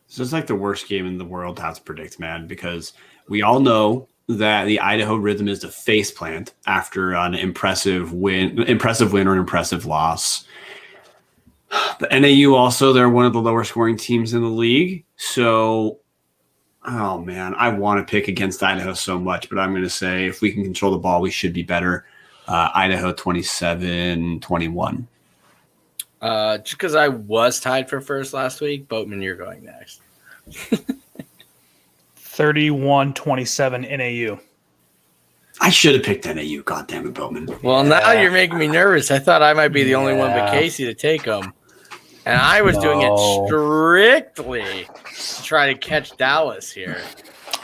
This is like the worst game in the world to have to predict, man, because we all know that the Idaho Rhythm is the faceplant after an impressive win or an impressive loss. But NAU also, they're one of the lower scoring teams in the league. So, oh man, I want to pick against Idaho so much, but I'm going to say if we can control the ball, we should be better. Idaho 27-21. Just because I was tied for first last week, Boatman, you're going next. 31-27 NAU. I should have picked NAU. God damn it, Boatman. Well, now you're making me nervous. I thought I might be the only one but Casey to take them. And I was doing it strictly to try to catch Dallas here.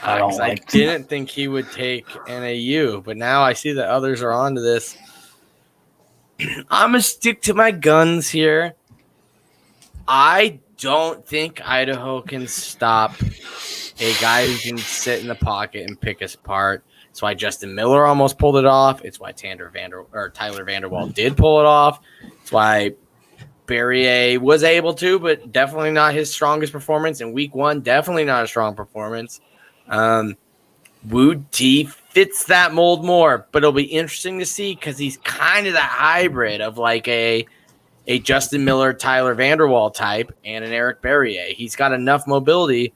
I didn't think he would take NAU, but now I see that others are onto this. I'm going to stick to my guns here. I don't think Idaho can stop a guy who can sit in the pocket and pick us apart. It's why Justin Miller almost pulled it off. It's why Tyler Vanderwall did pull it off. It's why Barrier was able to, but definitely not his strongest performance. In week one, definitely not a strong performance. Wu T fits that mold more, but it'll be interesting to see because he's kind of that hybrid of like a Justin Miller, Tyler Vanderwall type and an Eric Barrier. He's got enough mobility.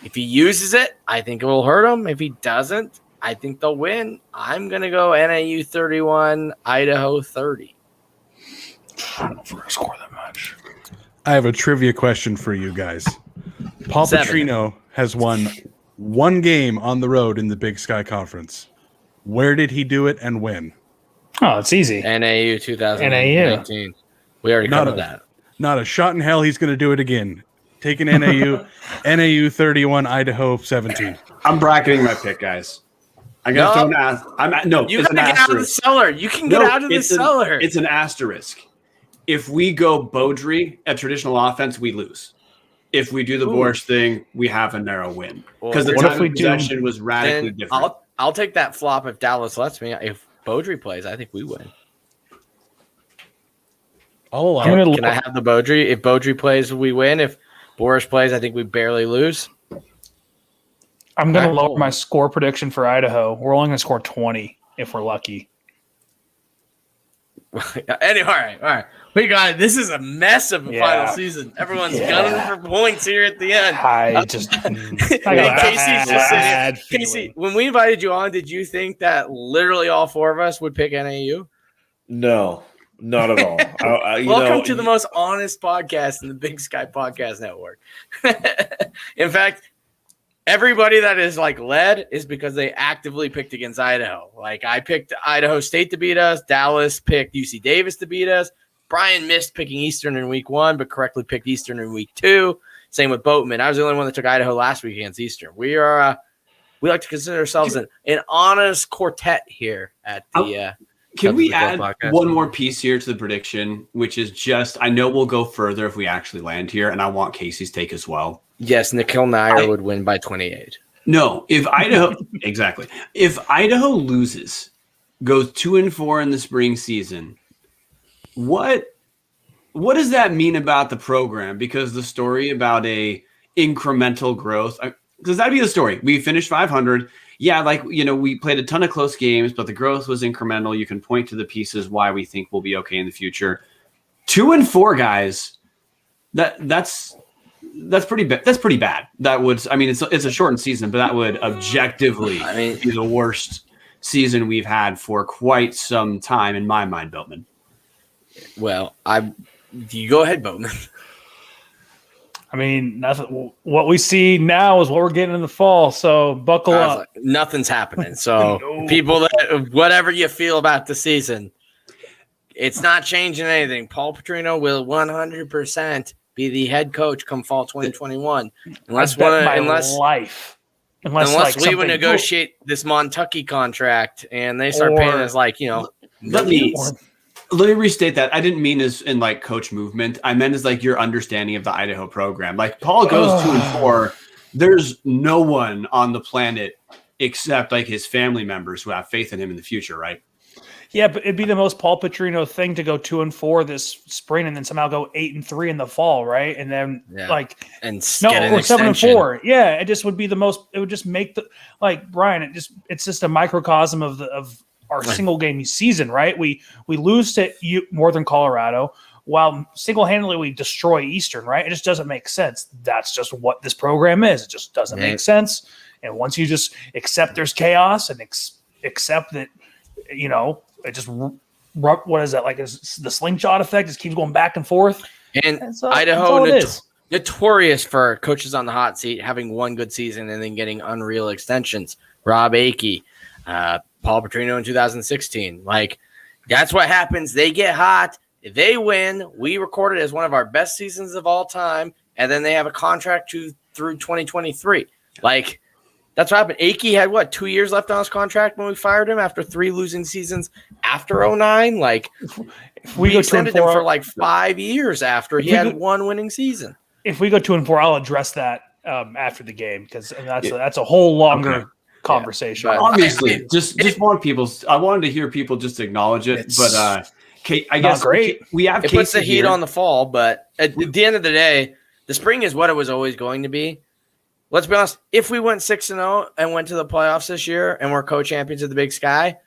If he uses it, I think it will hurt him. If he doesn't, I think they'll win. I'm going to go NAU 31, Idaho 30. I don't know if we're going to score that much. I have a trivia question for you guys. Paul 7. Petrino has won one game on the road in the Big Sky Conference. Where did he do it and when? Oh, it's easy. NAU 2019. We already covered that. Not a shot in hell he's going to do it again. Taking NAU, NAU 31, Idaho 17. I'm bracketing my pick, guys. I got to throw an asterisk. You got to get out of the cellar. You can get out of the cellar. It's an asterisk. If we go Beaudry at traditional offense, we lose. If we do the Borscht thing, we have a narrow win. Because the time of possession was radically different. I'll take that flop if Dallas lets me. If Beaudry plays, I think we win. Can I have the Beaudry? If Beaudry plays, we win. If Borscht plays, I think we barely lose. I'm going to lower my score prediction for Idaho. We're only going to score 20 if we're lucky. Anyway, all right. We got it. This is a mess of a final season. Everyone's gunning for points here at the end. Casey, when we invited you on, did you think that literally all 4 of us would pick NAU? No, not at all. Welcome to the most honest podcast in the Big Sky Podcast Network. In fact, everybody that is led is because they actively picked against Idaho. Like I picked Idaho State to beat us. Dallas picked UC Davis to beat us. Brian missed picking Eastern in week 1, but correctly picked Eastern in week 2. Same with Boatman. I was the only one that took Idaho last week against Eastern. We like to consider ourselves an honest quartet here at the. Can we add one more piece here to the prediction, which is just I know we'll go further if we actually land here, and I want Casey's take as well. Yes, Nikhil Nair would win by 28. No, if Idaho exactly. If Idaho loses, goes 2-4 in the spring season, what does that mean about the program? Because the story about a incremental growth, because that'd be the story. We finished 500. Yeah, we played a ton of close games, but the growth was incremental. You can point to the pieces why we think we'll be okay in the future. 2-4, guys. That's pretty bad. That's pretty bad. That would, it's a shortened season, but that would objectively be the worst season we've had for quite some time in my mind, Boatman. Well, you go ahead, Boatman. Nothing. What we see now is what we're getting in the fall. So buckle up. Nothing's happening. So people that whatever you feel about the season, it's not changing anything. Paul Petrino will 100% be the head coach come fall 2021, unless we would negotiate this Montucky contract and they start paying us Let me restate that. I didn't mean as in coach movement. I meant as your understanding of the Idaho program. Paul goes 2-4. There's no one on the planet except his family members who have faith in him in the future, right? Yeah, but it'd be the most Paul Petrino thing to go 2-4 this spring and then somehow go 8-3 in the fall, right? And then or 7-4. Yeah, it just would be the most. It would just make the Brian. It's just a microcosm of our single game season, right? We lose to Northern Colorado while single-handedly we destroy Eastern, right? It just doesn't make sense. That's just what this program is. It just doesn't make sense. And once you just accept there's chaos and accept that, it just what is that it's the slingshot effect? Just keeps going back and forth. And Idaho notorious for coaches on the hot seat having one good season and then getting unreal extensions. Rob Akey, Paul Petrino in 2016. That's what happens. They get hot. They win. We record it as one of our best seasons of all time. And then they have a contract through 2023. That's what happened. Akey had 2 years left on his contract when we fired him after 3 losing seasons after 2009. If we extended him for 5 years after he had 1 winning season. If we go 2-4, I'll address that after the game because that's a whole longer conversation. Yeah, obviously, just want people. I wanted to hear people just acknowledge it, but I guess great. We have it puts the heat on the fall, but at the end of the day, the spring is what it was always going to be. Let's be honest. If we went 6-0 and went to the playoffs this year and we're co-champions of the Big Sky,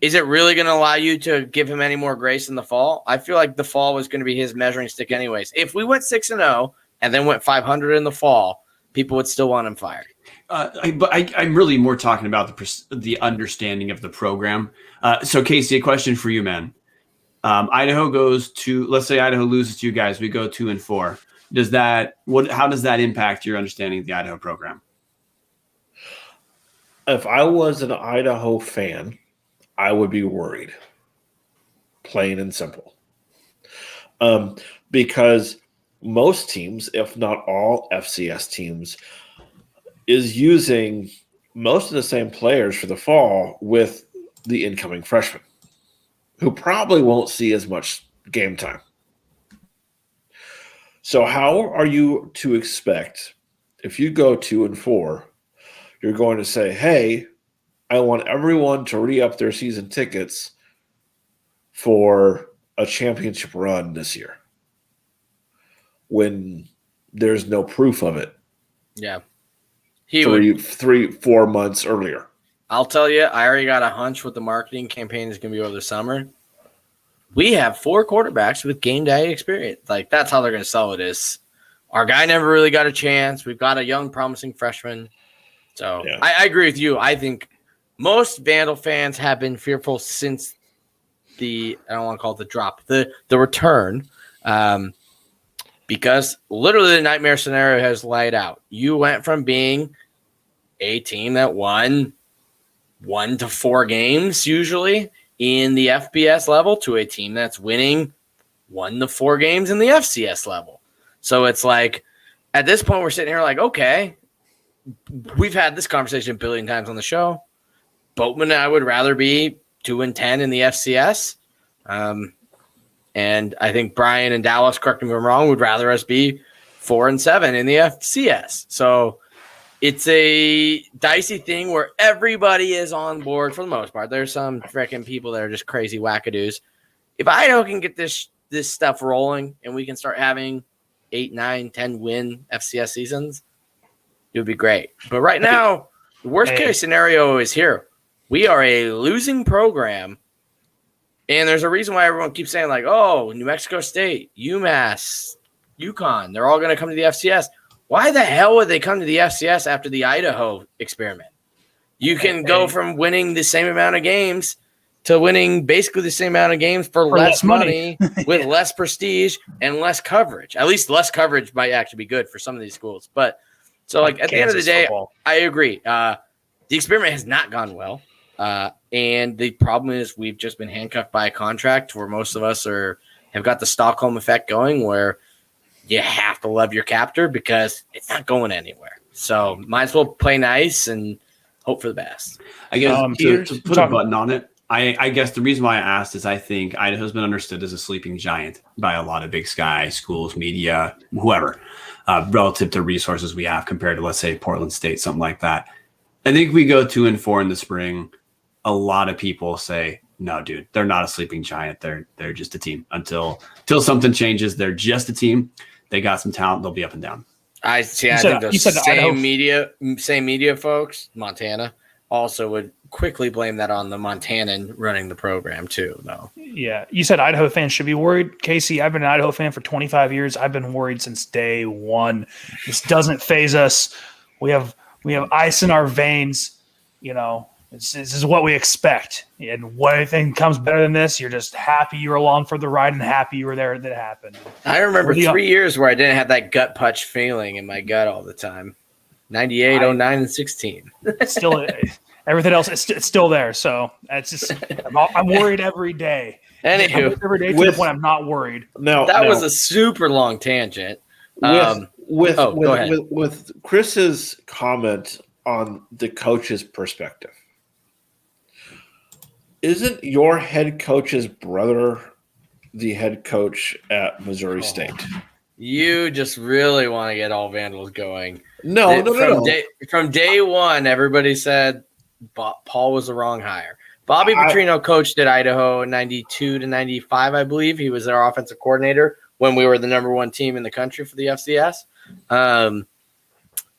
is it really going to allow you to give him any more grace in the fall? I feel like the fall was going to be his measuring stick anyways. If we went 6-0 and then went 500 in the fall, people would still want him fired. I'm really more talking about the understanding of the program. So Casey, a question for you, man. Idaho goes to, let's say Idaho loses to you guys. We go 2-4. How does that impact your understanding of the Idaho program? If I was an Idaho fan, I would be worried. Plain and simple. Because most teams, if not all FCS teams, is using most of the same players for the fall with the incoming freshmen, who probably won't see as much game time. So how are you to expect, if you go 2-4, you're going to say, hey, I want everyone to re-up their season tickets for a championship run this year, when there's no proof of it? Yeah. 3-4 months earlier. I'll tell you, I already got a hunch what the marketing campaign is going to be over the summer. We have 4 quarterbacks with game day experience. Like, that's how they're going to sell it is. Our guy never really got a chance. We've got a young, promising freshman. So yeah. I agree with you. I think most Vandal fans have been fearful since I don't want to call it the drop, the return, because literally the nightmare scenario has laid out. You went from being a team that won 1 to 4 games usually in the FBS level to a team that's winning 1 to 4 games in the FCS level. So it's like, at this point, we're sitting here like, okay, we've had this conversation a billion times on the show. Boatman and I would rather be 2-10 in the FCS. And I think Brian and Dallas, correct me if I'm wrong, would rather us be 4-7 in the FCS. So it's a dicey thing where everybody is on board for the most part. There's some freaking people that are just crazy wackadoos. If Idaho can get this stuff rolling and we can start having 8, 9, 10 win FCS seasons, it would be great. But right now, the worst case scenario is here. We are a losing program, and there's a reason why everyone keeps saying, like, oh, New Mexico State, UMass, UConn, they're all going to come to the FCS. Why the hell would they come to the FCS after the Idaho experiment? You can go from winning the same amount of games to winning basically the same amount of games for less money with less prestige and less coverage. At least less coverage might actually be good for some of these schools. But so, like, at the end of the day, I agree. The experiment has not gone well. And the problem is we've just been handcuffed by a contract where most of us have got the Stockholm effect going, where you have to love your captor because it's not going anywhere. So might as well play nice and hope for the best. I guess to put a button on it, I guess the reason why I asked is I think Idaho's been understood as a sleeping giant by a lot of Big Sky schools, media, whoever, relative to resources we have compared to, let's say, Portland State, something like that. I think we go 2-4 in the spring. A lot of people say, no, dude, they're not a sleeping giant. They're just a team. Until something changes, they're just a team. They got some talent. They'll be up and down. I think those same media folks, Montana, also would quickly blame that on the Montanan running the program too, though. Yeah. You said Idaho fans should be worried. Casey, I've been an Idaho fan for 25 years. I've been worried since day one. This doesn't faze us. We have ice in our veins. You know, this is what we expect. And when anything comes better than this, you're just happy you were along for the ride and happy you were there that happened. I remember 3 years where I didn't have that gut punch feeling in my gut all the time. 98, 09, and 16. Still, everything else, it's still there. So it's just, I'm worried every day. Anywho, every day to the point I'm not worried. That was a super long tangent. With Chris's comment on the coach's perspective, isn't your head coach's brother the head coach at Missouri State? You just really want to get all Vandals going. No. From day one, everybody said Paul was the wrong hire. Bobby Petrino coached at Idaho in 92 to 95, I believe. He was our offensive coordinator when we were the number 1 team in the country for the FCS.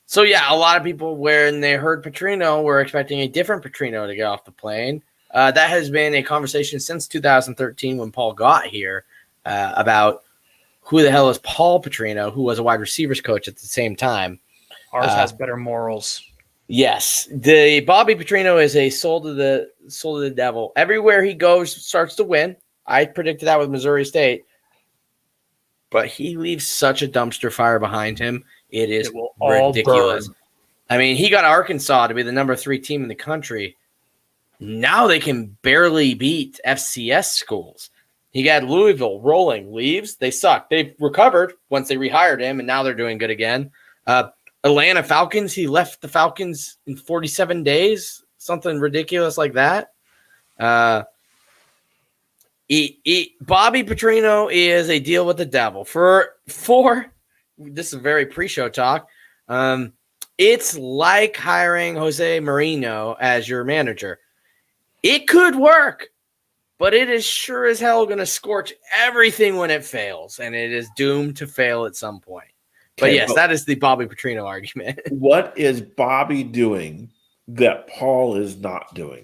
So, yeah, a lot of people, when they heard Petrino, were expecting a different Petrino to get off the plane. That has been a conversation since 2013 when Paul got here about who the hell is Paul Petrino, who was a wide receivers coach at the same time. Ours has better morals. Yes, the Bobby Petrino is a soul to the devil. Everywhere he goes, starts to win. I predicted that with Missouri State, but he leaves such a dumpster fire behind him. It will all ridiculous. burn. I mean, he got Arkansas to be the number 3 team in the country. Now they can barely beat FCS schools. He got Louisville rolling, leaves. They suck. They've recovered once they rehired him, and now they're doing good again. Atlanta Falcons, he left the Falcons in 47 days, something ridiculous like that. Bobby Petrino is a deal with the devil. For this is a very pre-show talk. It's like hiring Jose Mourinho as your manager. It could work, but it is sure as hell going to scorch everything when it fails, and it is doomed to fail at some point. But yes, that is the Bobby Petrino argument. What is Bobby doing that Paul is not doing?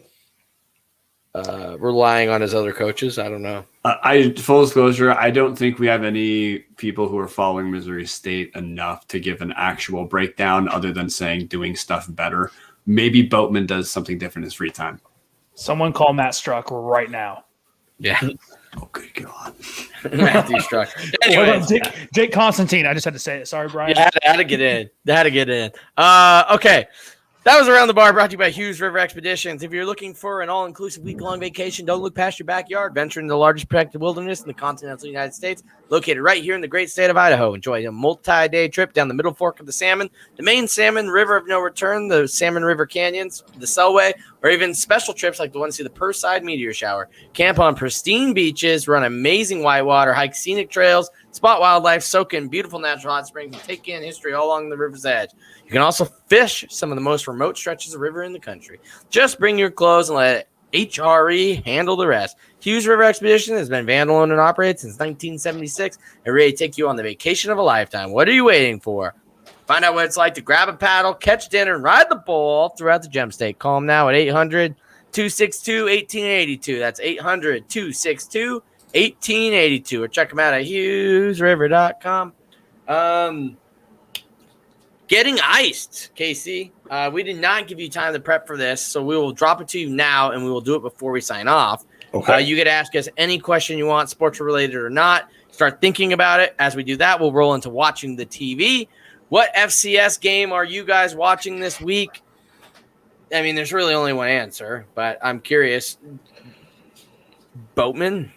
Relying on his other coaches. I don't know. Full disclosure, I don't think we have any people who are following Missouri State enough to give an actual breakdown other than saying doing stuff better. Maybe Boatman does something different in his free time. Someone call Matt Struck right now. Yeah. Oh, good God. Mathew Struck. Anyway, Jake Constantine. I just had to say it. Sorry, Brian. Yeah, had to get in. Okay. That was Around the Bar, brought to you by Hughes River Expeditions. If you're looking for an all-inclusive week-long vacation, don't look past your backyard. Venture into the largest protected wilderness in the continental United States, located right here in the great state of Idaho. Enjoy a multi-day trip down the Middle Fork of the Salmon, the main Salmon River of No Return, the Salmon River Canyons, the Selway, or even special trips like the one to see the Perside Meteor Shower. Camp on pristine beaches, run amazing whitewater, hike scenic trails, spot wildlife, soak in beautiful natural hot springs, and take in history all along the river's edge. You can also fish some of the most remote stretches of river in the country. Just bring your clothes and let HRE handle the rest. Hughes River Expedition has been vandal owned and operated since 1976 and ready to take you on the vacation of a lifetime. What are you waiting for? Find out what it's like to grab a paddle, catch dinner, and ride the bull all throughout the Gem State. Call them now at 800-262-1882. That's 800-262-1882. Or check them out at hughesriver.com. Getting iced, Casey. We did not give you time to prep for this, so we will drop it to you now, and we will do it before we sign off. Okay. You get to ask us any question you want, sports related or not. Start thinking about it. As we do that, we'll roll into watching the TV. What FCS game are you guys watching this week? I mean, there's really only one answer, but I'm curious. Boatman?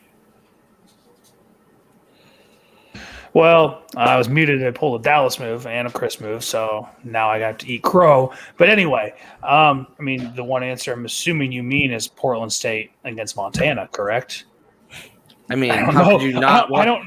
Well, I was muted to pull a Dallas move and a Chris move, so now I got to eat crow. But anyway, I mean, the one answer I'm assuming you mean is Portland State against Montana, correct? I mean, how could you not I don't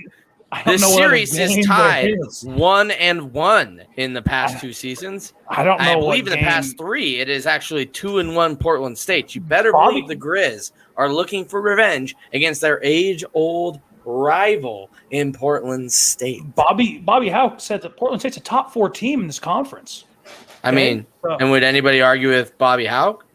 the know series is tied is. 1-1 in the past 2 seasons. I don't know. I believe in the past 3, it is actually 2-1 Portland State. You better believe the Grizz are looking for revenge against their age-old rival in Portland State. Bobby Houck said that Portland State's a top 4 team in this conference. I mean, and would anybody argue with Bobby Houck?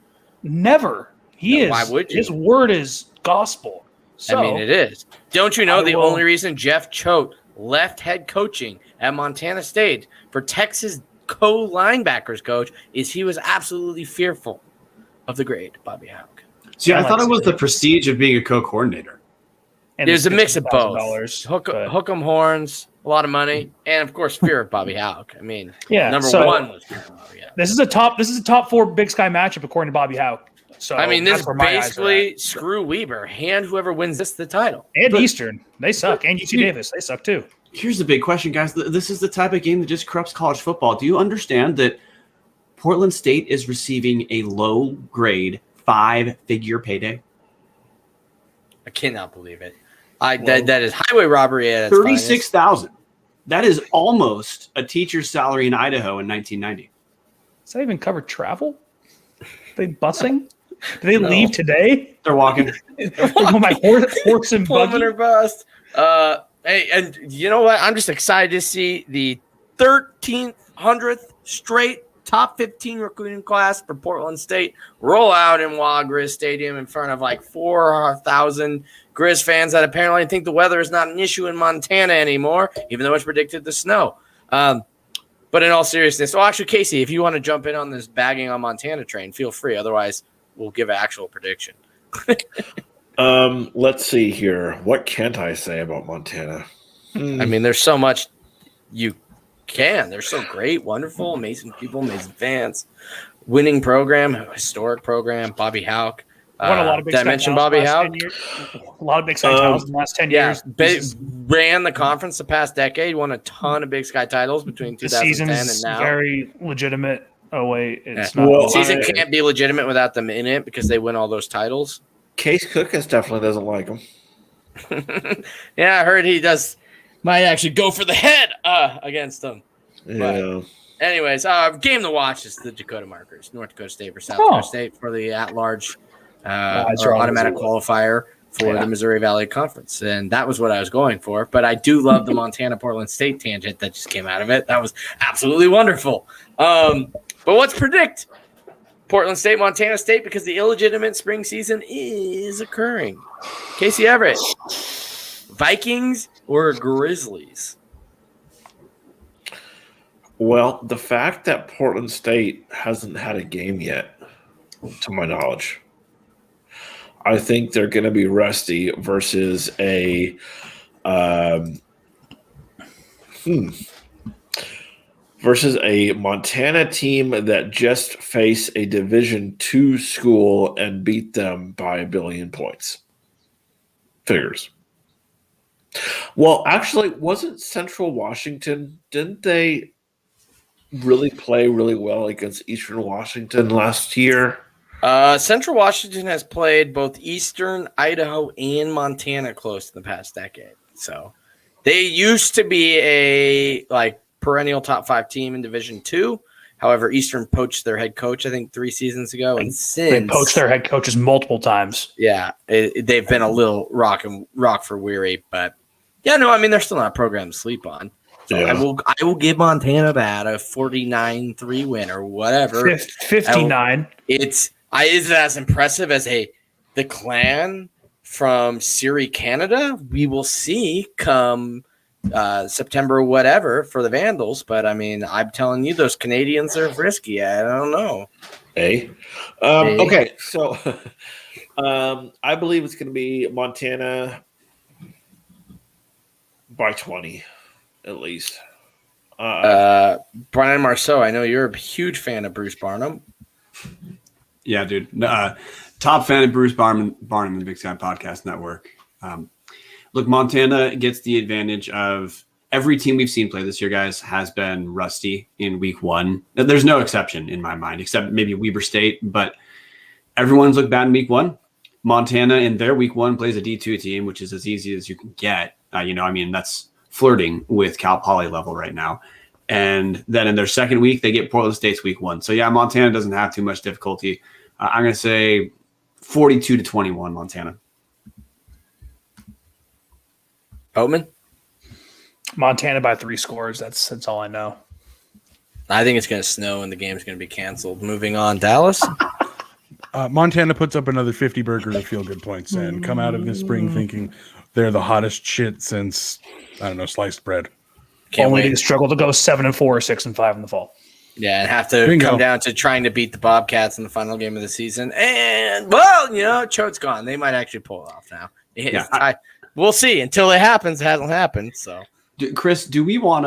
Never. Why would you? His word is gospel. So, I mean, it is. Don't you know only reason Jeff Choate left head coaching at Montana State for Texas co-linebackers coach is he was absolutely fearful of the great Bobby Houck. See, I thought it was the prestige of being a co-coordinator. And there's a mix of both. Hook 'em horns, a lot of money, and of course fear of Bobby Houck. I mean, number one was fear of Bobby Houck. This is a top 4 Big Sky matchup according to Bobby Houck. So I mean, this is basically screw Weber, hand whoever wins the title. And Eastern, they suck, and UC Davis, they suck too. Here's the big question, guys. This is the type of game that just corrupts college football. Do you understand that Portland State is receiving a low-grade 5-figure payday? I cannot believe it. That is highway robbery at its $36,000. That is almost a teacher's salary in Idaho in 1990. Does that even cover travel? Are they busing? Do they leave today? They're walking. They're going by horse and buggy. Or bust. Hey, and you know what? I'm just excited to see the 1,300th straight top 15 recruiting class for Portland State roll out in Wild Grizz Stadium in front of like 4,000 Grizz fans that apparently think the weather is not an issue in Montana anymore, even though it's predicted to snow. But But in all seriousness, actually, Casey, if you want to jump in on this bagging on Montana train, feel free. Otherwise, we'll give an actual prediction. Let's see here. What can't I say about Montana? I mean, there's so much you can. They're so great, wonderful, amazing people, amazing fans. Winning program, historic program. Bobby Houck. Won a lot of Big did I Sky mention titles Bobby in the last Houck? 10 years. A lot of Big Sky titles in the last 10 years. Ran the conference the past decade. Won a ton of Big Sky titles between The 2010 season's and now. very legitimate. Oh, wait. It's Yeah. not. Well, The season can't be legitimate without them in it because they win all those titles. Case Cookins definitely doesn't like him. Yeah, I heard he might actually go for the head against them. Yeah. Anyways, game to watch is the Dakota Markers, North Dakota State versus South Oh. Dakota State for the at-large That's or right. automatic qualifier for the Missouri Valley Conference. And that was what I was going for. But I do love the Montana-Portland State tangent that just came out of it. That was absolutely wonderful. But let's predict Portland State, Montana State, because the illegitimate spring season is occurring. Casey Everett, Vikings or Grizzlies? Well, the fact that Portland State hasn't had a game yet, to my knowledge, I think they're going to be rusty versus a Montana team that just faced a Division II school and beat them by 1 billion points. Figures. Well, actually, wasn't Central Washington? Didn't they really play really well against Eastern Washington last year? Central Washington has played both Eastern, Idaho, and Montana close in the past decade. So they used to be a perennial top 5 team in Division II. However, Eastern poached their head coach, I think, 3 seasons ago, and since They poached their head coaches multiple times. yeah, they've been a little rock for weary. But yeah, no, I mean they're still not a program to sleep on. So Yeah. I will give Montana that a 49-3 win or whatever. 59. Is it as impressive as the Clan from Surrey, Canada? We will see come September, whatever, for the Vandals. But I mean, I'm telling you, those Canadians are risky. I don't know. Okay, so I believe it's going to be Montana by 20, at least. Brian Marceau, I know you're a huge fan of Bruce Barnum. Yeah, dude. Top fan of Bruce Barnum, the Big Sky Podcast Network. Look, Montana gets the advantage of every team we've seen play this year, guys, has been rusty in week 1. There's no exception in my mind, except maybe Weber State, but everyone's looked bad in week 1. Montana in their week 1 plays a D2 team, which is as easy as you can get. That's flirting with Cal Poly level right now. And then in their second week, they get Portland State's week 1. So yeah, Montana doesn't have too much difficulty. I'm going to say 42-21 Montana. Boatman? Montana by 3 scores. That's all I know. I think it's going to snow and the game's going to be canceled. Moving on, Dallas? Montana puts up another 50 burger to feel good points and come out of this spring thinking they're the hottest shit since, I don't know, sliced bread. Can't Only wait. to struggle to go 7-4 or 6-5 in the fall. Yeah, and have to Bingo. come down to trying to beat the Bobcats in the final game of the season. And, well, Choate's gone. They might actually pull it off now. We'll see. Until it happens, it hasn't happened. So, Chris, do we want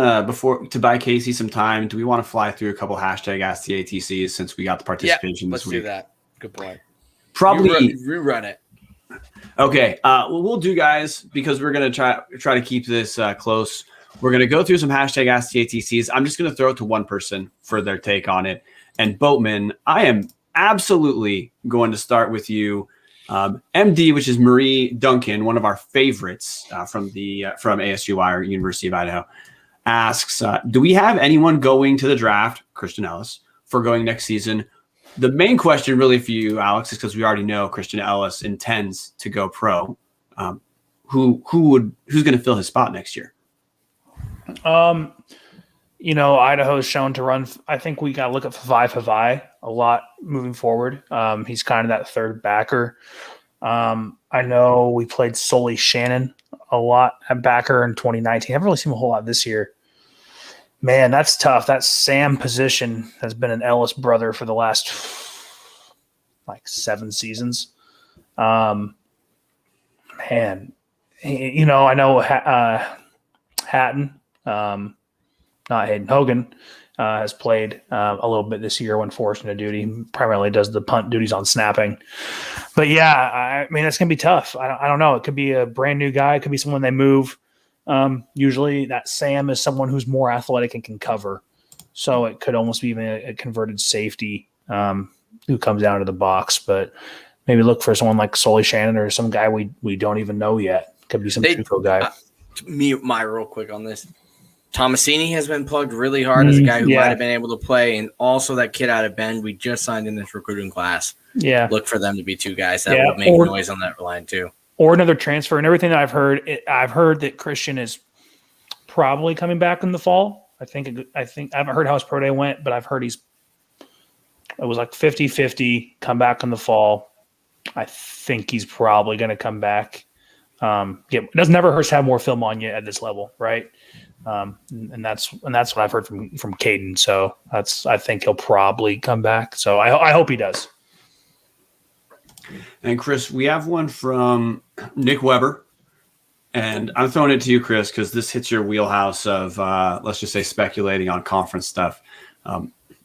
to buy Casey some time, do we want to fly through a couple hashtag Ask the ATCs since we got the participation let's this week? do that. Good point. Probably. Rerun it. Okay. What we'll do, guys, because we're going to try to keep this close. We're going to go through some hashtag Ask the ATCs. I'm just going to throw it to one person for their take on it. And Boatman, I am absolutely going to start with you. MD, which is Marie Duncan, one of our favorites from ASUI or University of Idaho, asks, do we have anyone going to the draft, Christian Ellis, for going next season? The main question really for you, Alex, is because we already know Christian Ellis intends to go pro. Who's going to fill his spot next year? Idaho's shown to run. I think we got to look at Havai a lot moving forward. He's kind of that third backer. I know we played Sully Shannon a lot at backer in 2019. I haven't really seen him a whole lot this year. Man, that's tough. That Sam position has been an Ellis brother for the last like 7 seasons. Man, I know Hatton, not Hayden Hogan, has played a little bit this year when forced into duty. He primarily does the punt duties on snapping. But yeah, I mean, it's going to be tough. I don't know. It could be a brand new guy. It could be someone they move. Usually that Sam is someone who's more athletic and can cover. So it could almost be even a converted safety who comes out of the box. But maybe look for someone like Sully Shannon or some guy we don't even know yet. Could be some JUCO guy. My real quick on this. Tomasini has been plugged really hard as a guy who might have been able to play, and also that kid out of Bend we just signed in this recruiting class. Yeah, look for them to be 2 guys that will make noise on that line too. Or another transfer. And everything that I've heard that Christian is probably coming back in the fall. I think I haven't heard how his pro day went, but I've heard it was like 50-50 come back in the fall. I think he's probably going to come back. It doesn't never hurt to have more film on you at this level, right? And that's what I've heard from Caden. So I think he'll probably come back. So I hope he does. And Chris, we have one from Nick Weber, and I'm throwing it to you, Chris, because this hits your wheelhouse of let's just say speculating on conference stuff.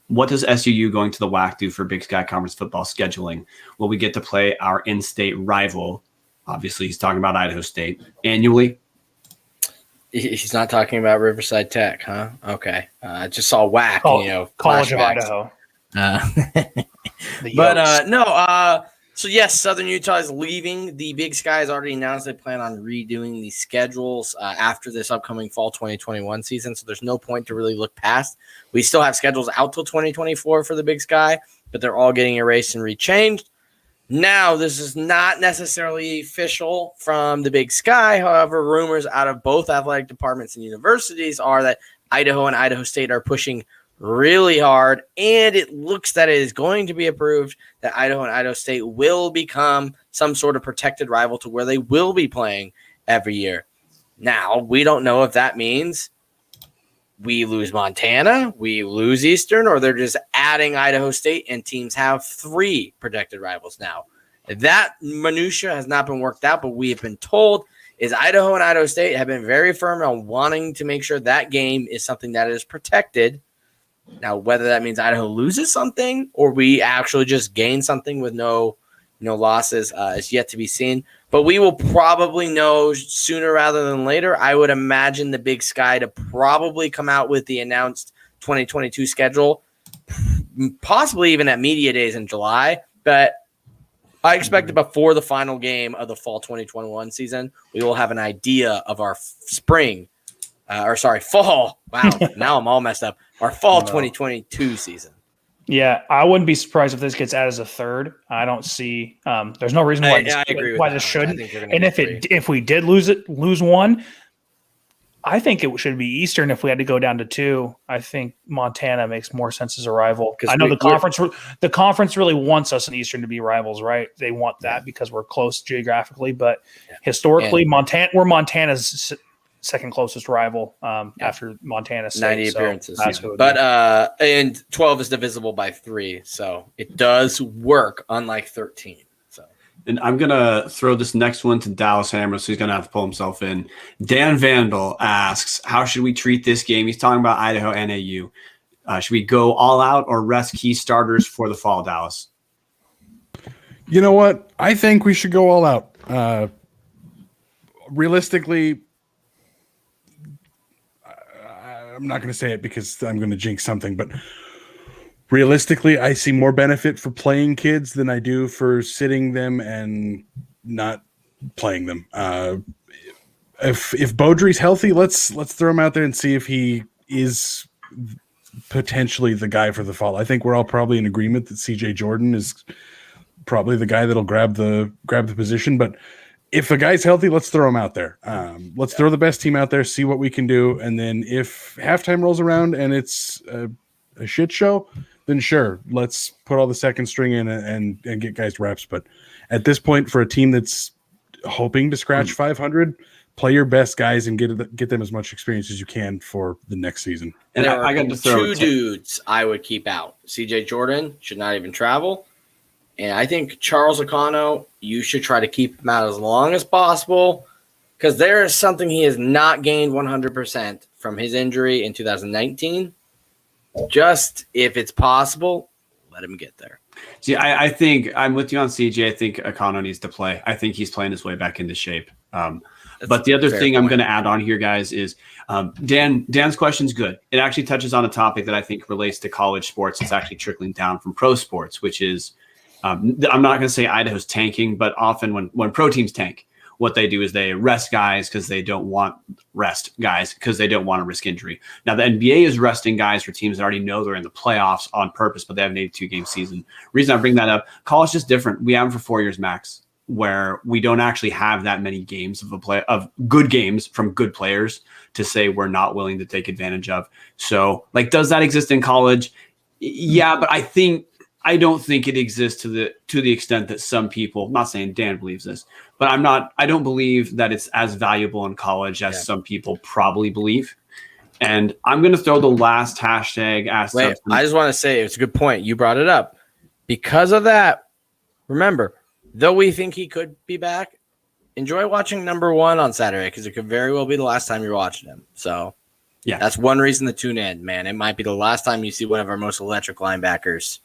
What does SUU going to the WAC do for Big Sky Conference football scheduling? Will we get to play our in-state rival? Obviously, he's talking about Idaho State annually. He's not talking about Riverside Tech, huh? Okay. I just saw WAC, College of flashbacks. Idaho. So yes, Southern Utah is leaving. The Big Sky has already announced they plan on redoing the schedules after this upcoming fall 2021 season. So there's no point to really look past. We still have schedules out till 2024 for the Big Sky, but they're all getting erased and rechanged. Now, this is not necessarily official from the Big Sky. However, rumors out of both athletic departments and universities are that Idaho and Idaho State are pushing really hard, and it looks that it is going to be approved that Idaho and Idaho State will become some sort of protected rival to where they will be playing every year. Now, we don't know if that means we lose Montana, we lose Eastern, or they're just adding Idaho State and teams have 3 protected rivals now. That minutia has not been worked out, but we have been told is Idaho and Idaho State have been very firm on wanting to make sure that game is something that is protected. Now, whether that means Idaho loses something or we actually just gain something with no losses is yet to be seen. But we will probably know sooner rather than later. I would imagine the Big Sky to probably come out with the announced 2022 schedule, possibly even at media days in July. But I expect that before the final game of the fall 2021 season, we will have an idea of our fall. Wow, now I'm all messed up. Our fall 2022 season. Yeah, I wouldn't be surprised if this gets added as a third. I don't see. There's no reason why this shouldn't. And if we did lose one, I think it should be Eastern. If we had to go down to 2, I think Montana makes more sense as a rival. I know the conference really wants us in Eastern to be rivals, right? They want that because we're close geographically, but historically, we're Montana's second closest rival after Montana State. 90 appearances. But and 12 is divisible by 3, so it does work, unlike 13. So, and I'm gonna throw this next one to Dallas Hammer, so he's gonna have to pull himself in. Dan Vandal asks, "How should we treat this game?" He's talking about Idaho NAU. Should we go all out or rest key starters for the fall, Dallas? You know what? I think we should go all out. Realistically, I'm not going to say it because I'm going to jinx something, but realistically, I see more benefit for playing kids than I do for sitting them and not playing them. If Beaudry's healthy, let's throw him out there and see if he is potentially the guy for the fall. I think we're all probably in agreement that CJ Jordan is probably the guy that'll grab the position, but if a guy's healthy, let's throw him out there. Let's throw the best team out there, see what we can do. And then if halftime rolls around and it's a shit show, then sure, let's put all the second string in and get guys reps. But at this point, for a team that's hoping to scratch 500, play your best guys and get them as much experience as you can for the next season. And There I are got to throw two dudes I would keep out. CJ Jordan should not even travel. And I think Charles O'Connell, you should try to keep him out as long as possible because there is something he has not gained 100% from his injury in 2019. Just if it's possible, let him get there. See, I think I'm with you on CJ. I think Akano needs to play. I think he's playing his way back into shape. But the other thing I'm going to add on here, guys, is Dan's question's good. It actually touches on a topic that I think relates to college sports. It's actually trickling down from pro sports, which is I'm not going to say Idaho's tanking, but often when pro teams tank, what they do is they rest guys because they don't want to risk injury. Now, the NBA is resting guys for teams that already know they're in the playoffs on purpose, but they have an 82-game season. Reason I bring that up, college is just different. We have them for 4 years max, where we don't actually have that many games of good games from good players to say we're not willing to take advantage of. So, does that exist in college? Yeah, but I don't think it exists to the extent that some people, I'm not saying Dan believes this, but I don't believe that it's as valuable in college as some people probably believe. And I'm going to throw the last hashtag. Wait, I just want to say it's a good point. You brought it up. Because of that, remember, though we think he could be back, enjoy watching number 1 on Saturday because it could very well be the last time you're watching him. So yeah, that's one reason to tune in, man. It might be the last time you see one of our most electric linebackers.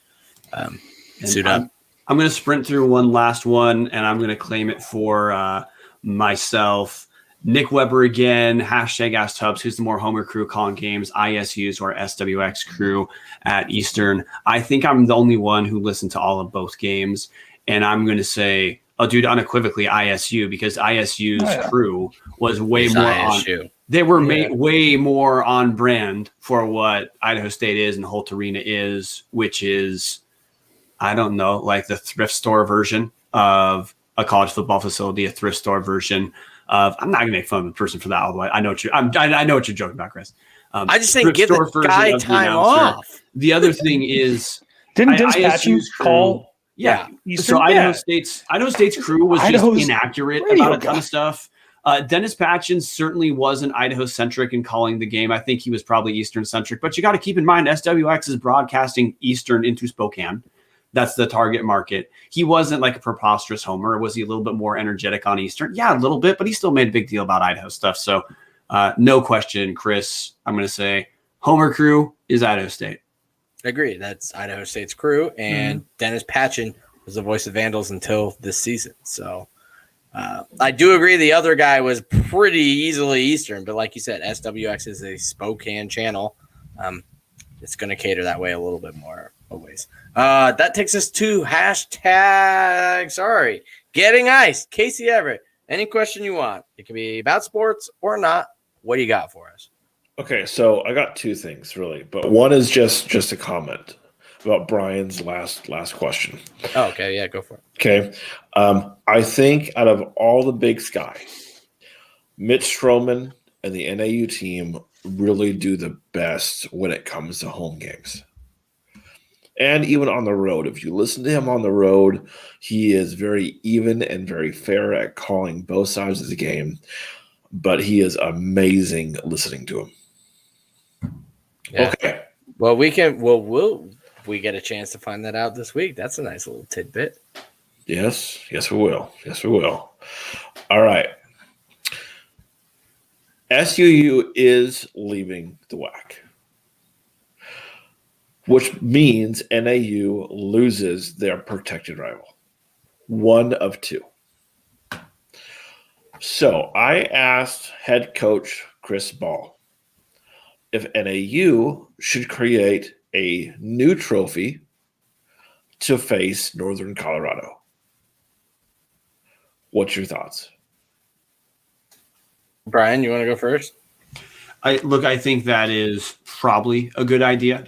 Suit up. I'm going to sprint through one last one, and I'm going to claim it for myself. Nick Weber again, hashtag Ask Tubbs. Who's the more Homer crew calling games, ISU's or SWX crew at Eastern? I think I'm the only one who listened to all of both games, and I'm going to say, unequivocally ISU because ISU's crew was way more ISU. They were way more on brand for what Idaho State is and Holt Arena is, which is, I don't know, like the thrift store version of a college football facility, a thrift store version of. I'm not gonna make fun of the person for that all the way. I know what you're joking about, Chris. I just think give the guy time off. The other thing is, didn't Patchen call? Yeah. Eastern? So Idaho State's crew was just inaccurate about a ton of stuff. Dennis Patchen certainly wasn't Idaho-centric in calling the game. I think he was probably Eastern-centric. But you got to keep in mind, SWX is broadcasting Eastern into Spokane. That's the target market. He wasn't like a preposterous homer. Was he a little bit more energetic on Eastern? Yeah, a little bit, but he still made a big deal about Idaho stuff. So no question, Chris, I'm going to say Homer crew is Idaho State. Agree. That's Idaho State's crew. And Dennis Patchen was the voice of Vandals until this season. So I do agree the other guy was pretty easily Eastern. But like you said, SWX is a Spokane channel. It's going to cater that way a little bit more always. That takes us to hashtag, getting iced. Casey Everett, any question you want. It can be about sports or not. What do you got for us? Okay, so I got 2 things really, but one is just a comment about Brian's last question. Oh, okay, yeah, go for it. Okay, I think out of all the Big Sky, Mitch Stroman and the NAU team really do the best when it comes to home games. And even on the road, if you listen to him on the road, he is very even and very fair at calling both sides of the game. But he is amazing listening to him. Yeah. Okay. Well, we get a chance to find that out this week. That's a nice little tidbit. Yes, we will. All right. SUU is leaving the WAC, which means NAU loses their protected rival. One of 2. So I asked head coach Chris Ball if NAU should create a new trophy to face Northern Colorado. What's your thoughts? Brian, you want to go first? I think that is probably a good idea.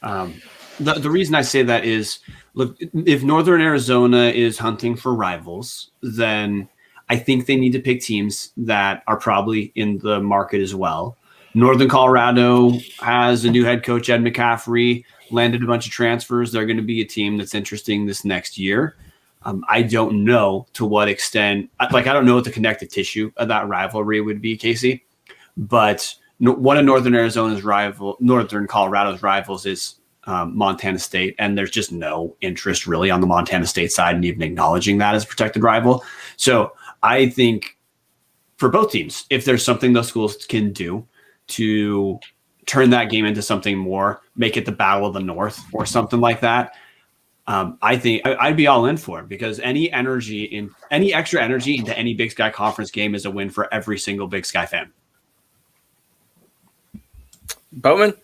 The reason I say that is, look, if Northern Arizona is hunting for rivals, then I think they need to pick teams that are probably in the market as well. Northern Colorado has a new head coach, Ed McCaffrey, landed a bunch of transfers. They're going to be a team that's interesting this next year. I don't know to what extent, like, I don't know what the connective tissue of that rivalry would be, Casey. But one of Northern Colorado's rivals is Montana State, and there's just no interest really on the Montana State side in even acknowledging that as a protected rival. So I think for both teams, if there's something those schools can do to turn that game into something more, make it the Battle of the North or something like that, I think I'd be all in for it, because any extra energy into any Big Sky Conference game is a win for every single Big Sky fan. Bowman?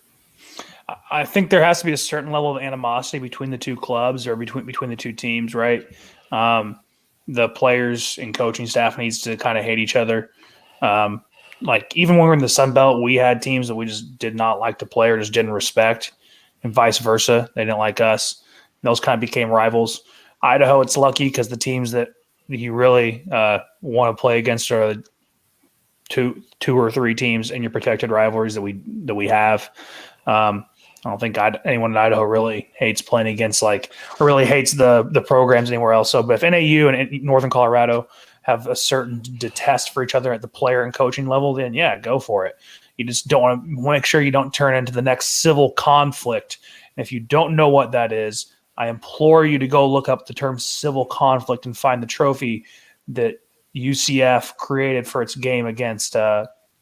I think there has to be a certain level of animosity between the two clubs, or between the two teams, right? The players and coaching staff needs to kind of hate each other. Like, even when we were in the Sun Belt, we had teams that we just did not like to play or just didn't respect, and vice versa. They didn't like us. Those kind of became rivals. Idaho, it's lucky because the teams that you really want to play against are two or three teams in your protected rivalries that we have. I don't think anyone in Idaho really hates playing against, or really hates the programs anywhere else. So, but if NAU and Northern Colorado have a certain detest for each other at the player and coaching level, then yeah, go for it. You just don't want to make sure you don't turn into the next civil conflict. And if you don't know what that is, I implore you to go look up the term civil conflict and find the trophy that UCF created for its game against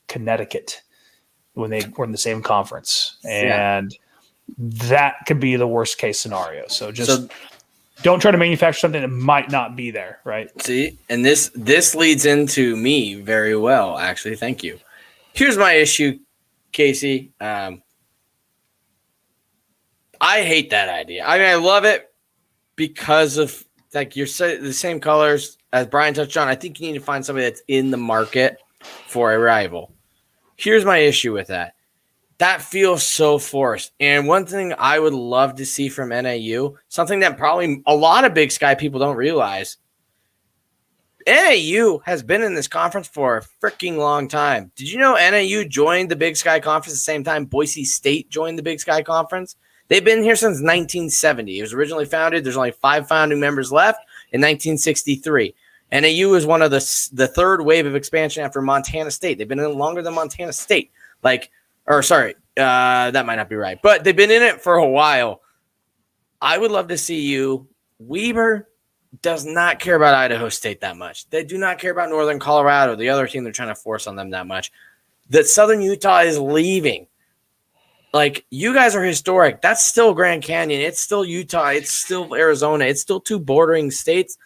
Connecticut when they were in the same conference. And that could be the worst case scenario. So don't try to manufacture something that might not be there, right? See, and this leads into me very well, actually. Thank you. Here's my issue, Casey. I hate that idea. I mean, I love it because of, like, you're the same colors as Brian touched on. I think you need to find somebody that's in the market for a rival. Here's my issue with that. That feels so forced. And one thing I would love to see from NAU, something that probably a lot of Big Sky people don't realize, NAU has been in this conference for a freaking long time. Did you know NAU joined the Big Sky Conference at the same time Boise State joined the Big Sky Conference? They've been here since 1970. It was originally founded. There's only 5 founding members left in 1963. NAU is one of the third wave of expansion after Montana State. They've been in longer than Montana State. That might not be right. But they've been in it for a while. I would love to see you. Weber does not care about Idaho State that much. They do not care about Northern Colorado, the other team they're trying to force on them, that much. That Southern Utah is leaving. Like, you guys are historic. That's still Grand Canyon. It's still Utah. It's still Arizona. It's still 2 bordering states.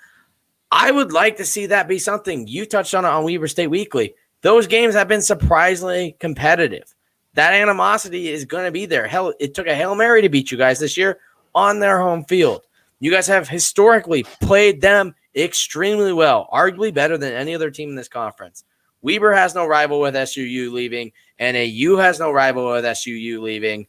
I would like to see that be something. You touched on it on Weber State Weekly. Those games have been surprisingly competitive. That animosity is going to be there. Hell, it took a Hail Mary to beat you guys this year on their home field. You guys have historically played them extremely well, arguably better than any other team in this conference. Weber has no rival with SUU leaving. NAU has no rival with SUU leaving.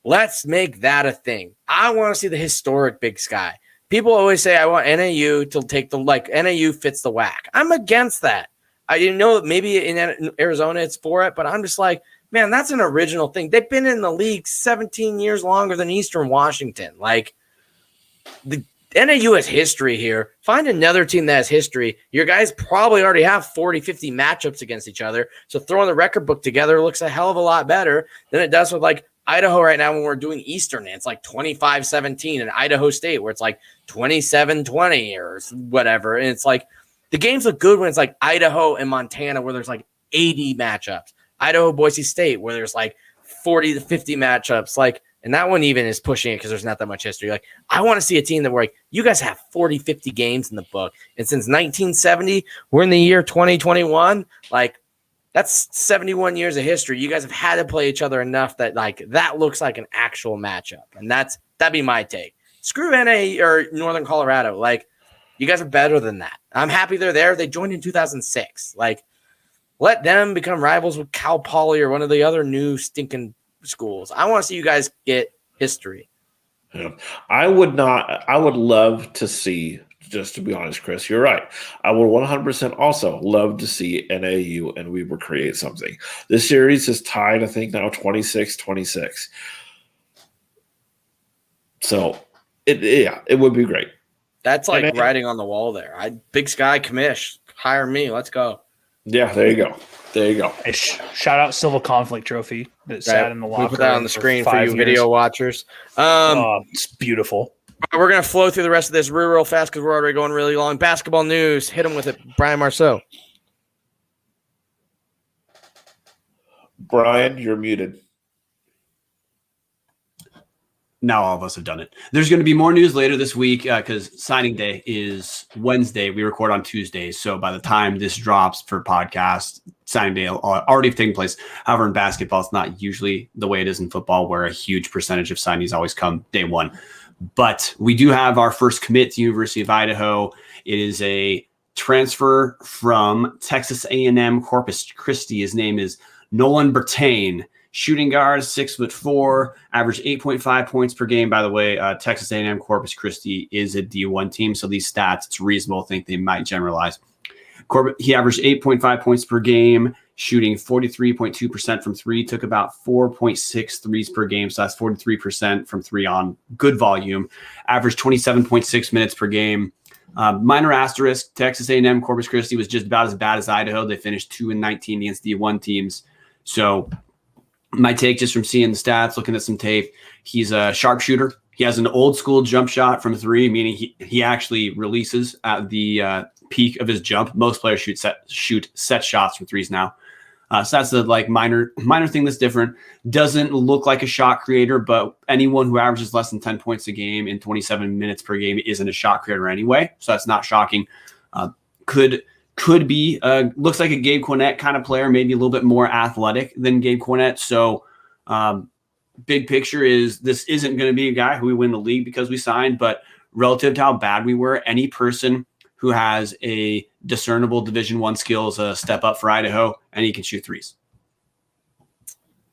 Let's make that a thing. I want to see the historic Big Sky. People always say I want NAU to take NAU fits the whack. I'm against that. I didn't know that maybe in Arizona it's for it, but I'm just like, man, that's an original thing. They've been in the league 17 years longer than Eastern Washington. Like, the NAU has history here. Find another team that has history. Your guys probably already have 40, 50 matchups against each other. So throwing the record book together looks a hell of a lot better than it does with, like, Idaho right now when we're doing Eastern. And it's like 25-17, and Idaho State where it's like 27-20 or whatever. And it's like the games look good when it's like Idaho and Montana where there's like 80 matchups. Idaho, Boise State where there's like 40 to 50 matchups. Like, and that one even is pushing it because there's not that much history. Like, I want to see a team that we're like, you guys have 40, 50 games in the book. And since 1970, we're in the year 2021. Like, that's 71 years of history. You guys have had to play each other enough that, like, that looks like an actual matchup. And that'd be my take. Screw NA or Northern Colorado. Like, you guys are better than that. I'm happy they're there. They joined in 2006. Like, let them become rivals with Cal Poly or one of the other new stinking schools. I want to see you guys get history. Yeah. I would love to see, just to be honest, Chris, you're right. I would 100% also love to see NAU and Weber create something. This series is tied, I think, now 26-26. So, it would be great. That's like And writing on the wall there. Big Sky commish, hire me. Let's go. Yeah, there you go. There you go. Hey, shout out Civil Conflict Trophy that sat in the locker We put that room on the screen for 5 you years. video watchers. It's beautiful. We're going to flow through the rest of this real fast because we're already going really long. Basketball news. Hit him with it, Brian Marceau. Brian, you're muted. Now all of us have done it. There's going to be more news later this week because signing day is Wednesday. We record on Tuesdays. So by the time this drops for podcast, signing day will already have taken place. However, in basketball, it's not usually the way it is in football where a huge percentage of signings always come day one. But we do have our first commit to University of Idaho. It is a transfer from Texas A&M Corpus Christi. His name is Nolan Bertain. Shooting guard, 6'4", average 8.5 points per game. By the way, Texas A&M Corpus Christi is a D1 team, so these stats, it's reasonable to think they might generalize. He averaged 8.5 points per game, shooting 43.2% from three, took about 4.6 threes per game, so that's 43% from three on good volume. Averaged 27.6 minutes per game. Minor asterisk, Texas A&M Corpus Christi was just about as bad as Idaho. They finished 2-19 against D1 teams. So my take just from seeing the stats, looking at some tape, he's a sharpshooter. He has an old school jump shot from three, meaning he actually releases at the peak of his jump. Most players shoot set shots from threes now. So that's the minor thing that's different. Doesn't look like a shot creator, but anyone who averages less than 10 points a game in 27 minutes per game isn't a shot creator anyway. So that's not shocking. Could be, looks like a Gabe Quinnett kind of player, maybe a little bit more athletic than Gabe Quinnett. So big picture is this isn't going to be a guy who we win the league because we signed, but relative to how bad we were, any person who has a discernible Division I skills a step up for Idaho, and he can shoot threes.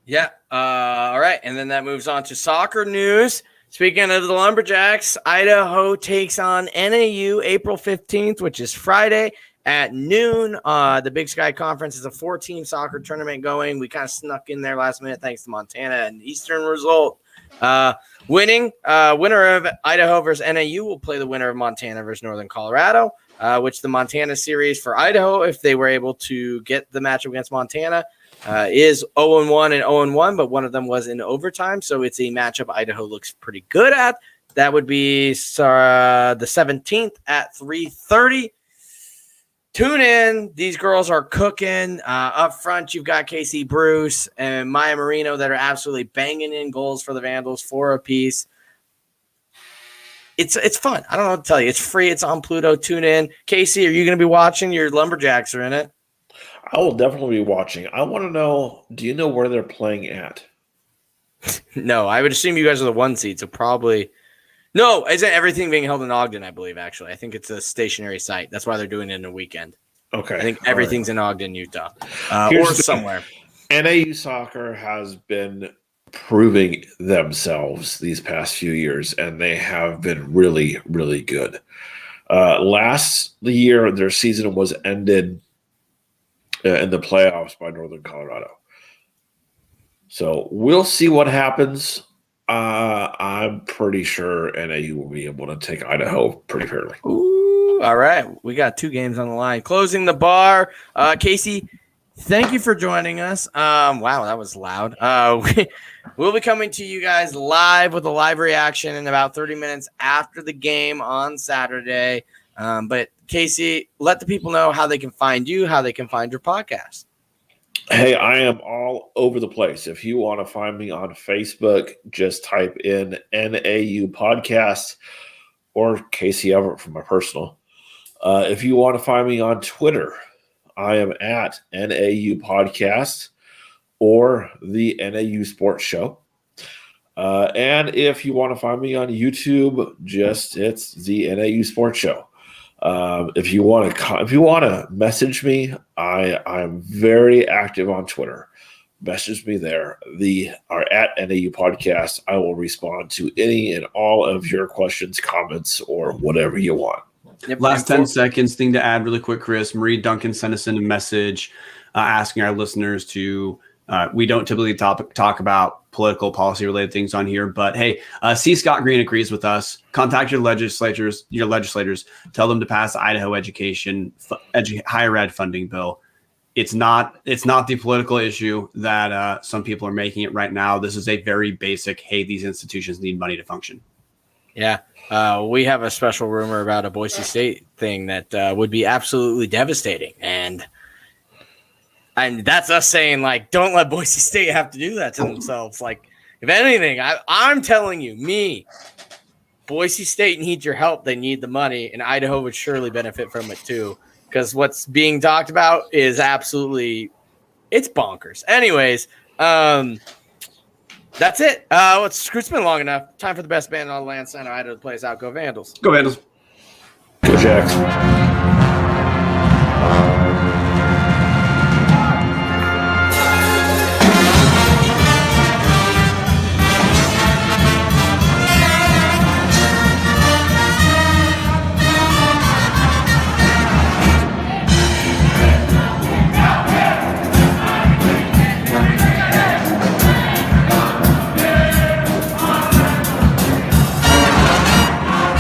Yeah. All right. And then that moves on to soccer news. Speaking of the Lumberjacks, Idaho takes on NAU April 15th, which is Friday at noon. The Big Sky Conference is a 4-team soccer tournament going. We kind of snuck in there last minute thanks to Montana and Eastern result. Winner of Idaho versus NAU will play the winner of Montana versus Northern Colorado, which the Montana series for Idaho, if they were able to get the matchup against Montana, is 0-1 and 0-1, but one of them was in overtime. So it's a matchup Idaho looks pretty good at. That would be the 17th at 3:30. Tune in. These girls are cooking. Up front, you've got Casey Bruce and Maya Marino that are absolutely banging in goals for the Vandals, 4 apiece. It's fun. I don't know what to tell you. It's free. It's on Pluto. Tune in. Casey, are you going to be watching? Your Lumberjacks are in it. I will definitely be watching. I want to know, do you know where they're playing at? No, I would assume you guys are the 1 seed, so probably – no, isn't everything being held in Ogden, I believe, actually. I think it's a stationary site. That's why they're doing it in a weekend. Okay. I think everything's in Ogden, Utah, Here's or the- somewhere. NAU soccer has been proving themselves these past few years, and they have been really, really good. Last year, their season was ended in the playoffs by Northern Colorado. So we'll see what happens. I'm pretty sure NAU will be able to take Idaho pretty fairly. Ooh, all right. We got 2 games on the line. Closing the bar. Casey, thank you for joining us. Wow, that was loud. We'll be coming to you guys live with a live reaction in about 30 minutes after the game on Saturday. But Casey, let the people know how they can find you, how they can find your podcast. Hey, I am all over the place. If you want to find me on Facebook, just type in NAU Podcast or Casey Everett for my personal. If you want to find me on Twitter, I am at NAU Podcast or the NAU Sports Show. And if you want to find me on YouTube, it's the NAU Sports Show. If you want to message me, I'm very active on Twitter. Message me there. Our at NAU Podcast. I will respond to any and all of your questions, comments, or whatever you want. Yep. Last 10 seconds thing to add really quick, Chris. Marie Duncan sent us in a message asking our listeners to We don't typically talk about political policy related things on here, but hey, C. Scott Green agrees with us. Contact your legislators. Tell them to pass the Idaho higher ed funding bill. It's not the political issue that some people are making it right now. This is a very basic, hey, these institutions need money to function. Yeah. We have a special rumor about a Boise State thing that would be absolutely devastating. And that's us saying, like, don't let Boise State have to do that to themselves. Like, if anything, I'm telling you, Boise State needs your help. They need the money, and Idaho would surely benefit from it too, because what's being talked about is absolutely – it's bonkers. Anyways, that's it. It's been long enough. Time for the best band on the land, Idaho to play us out. Go Vandals. Go Vandals. Go Jacks.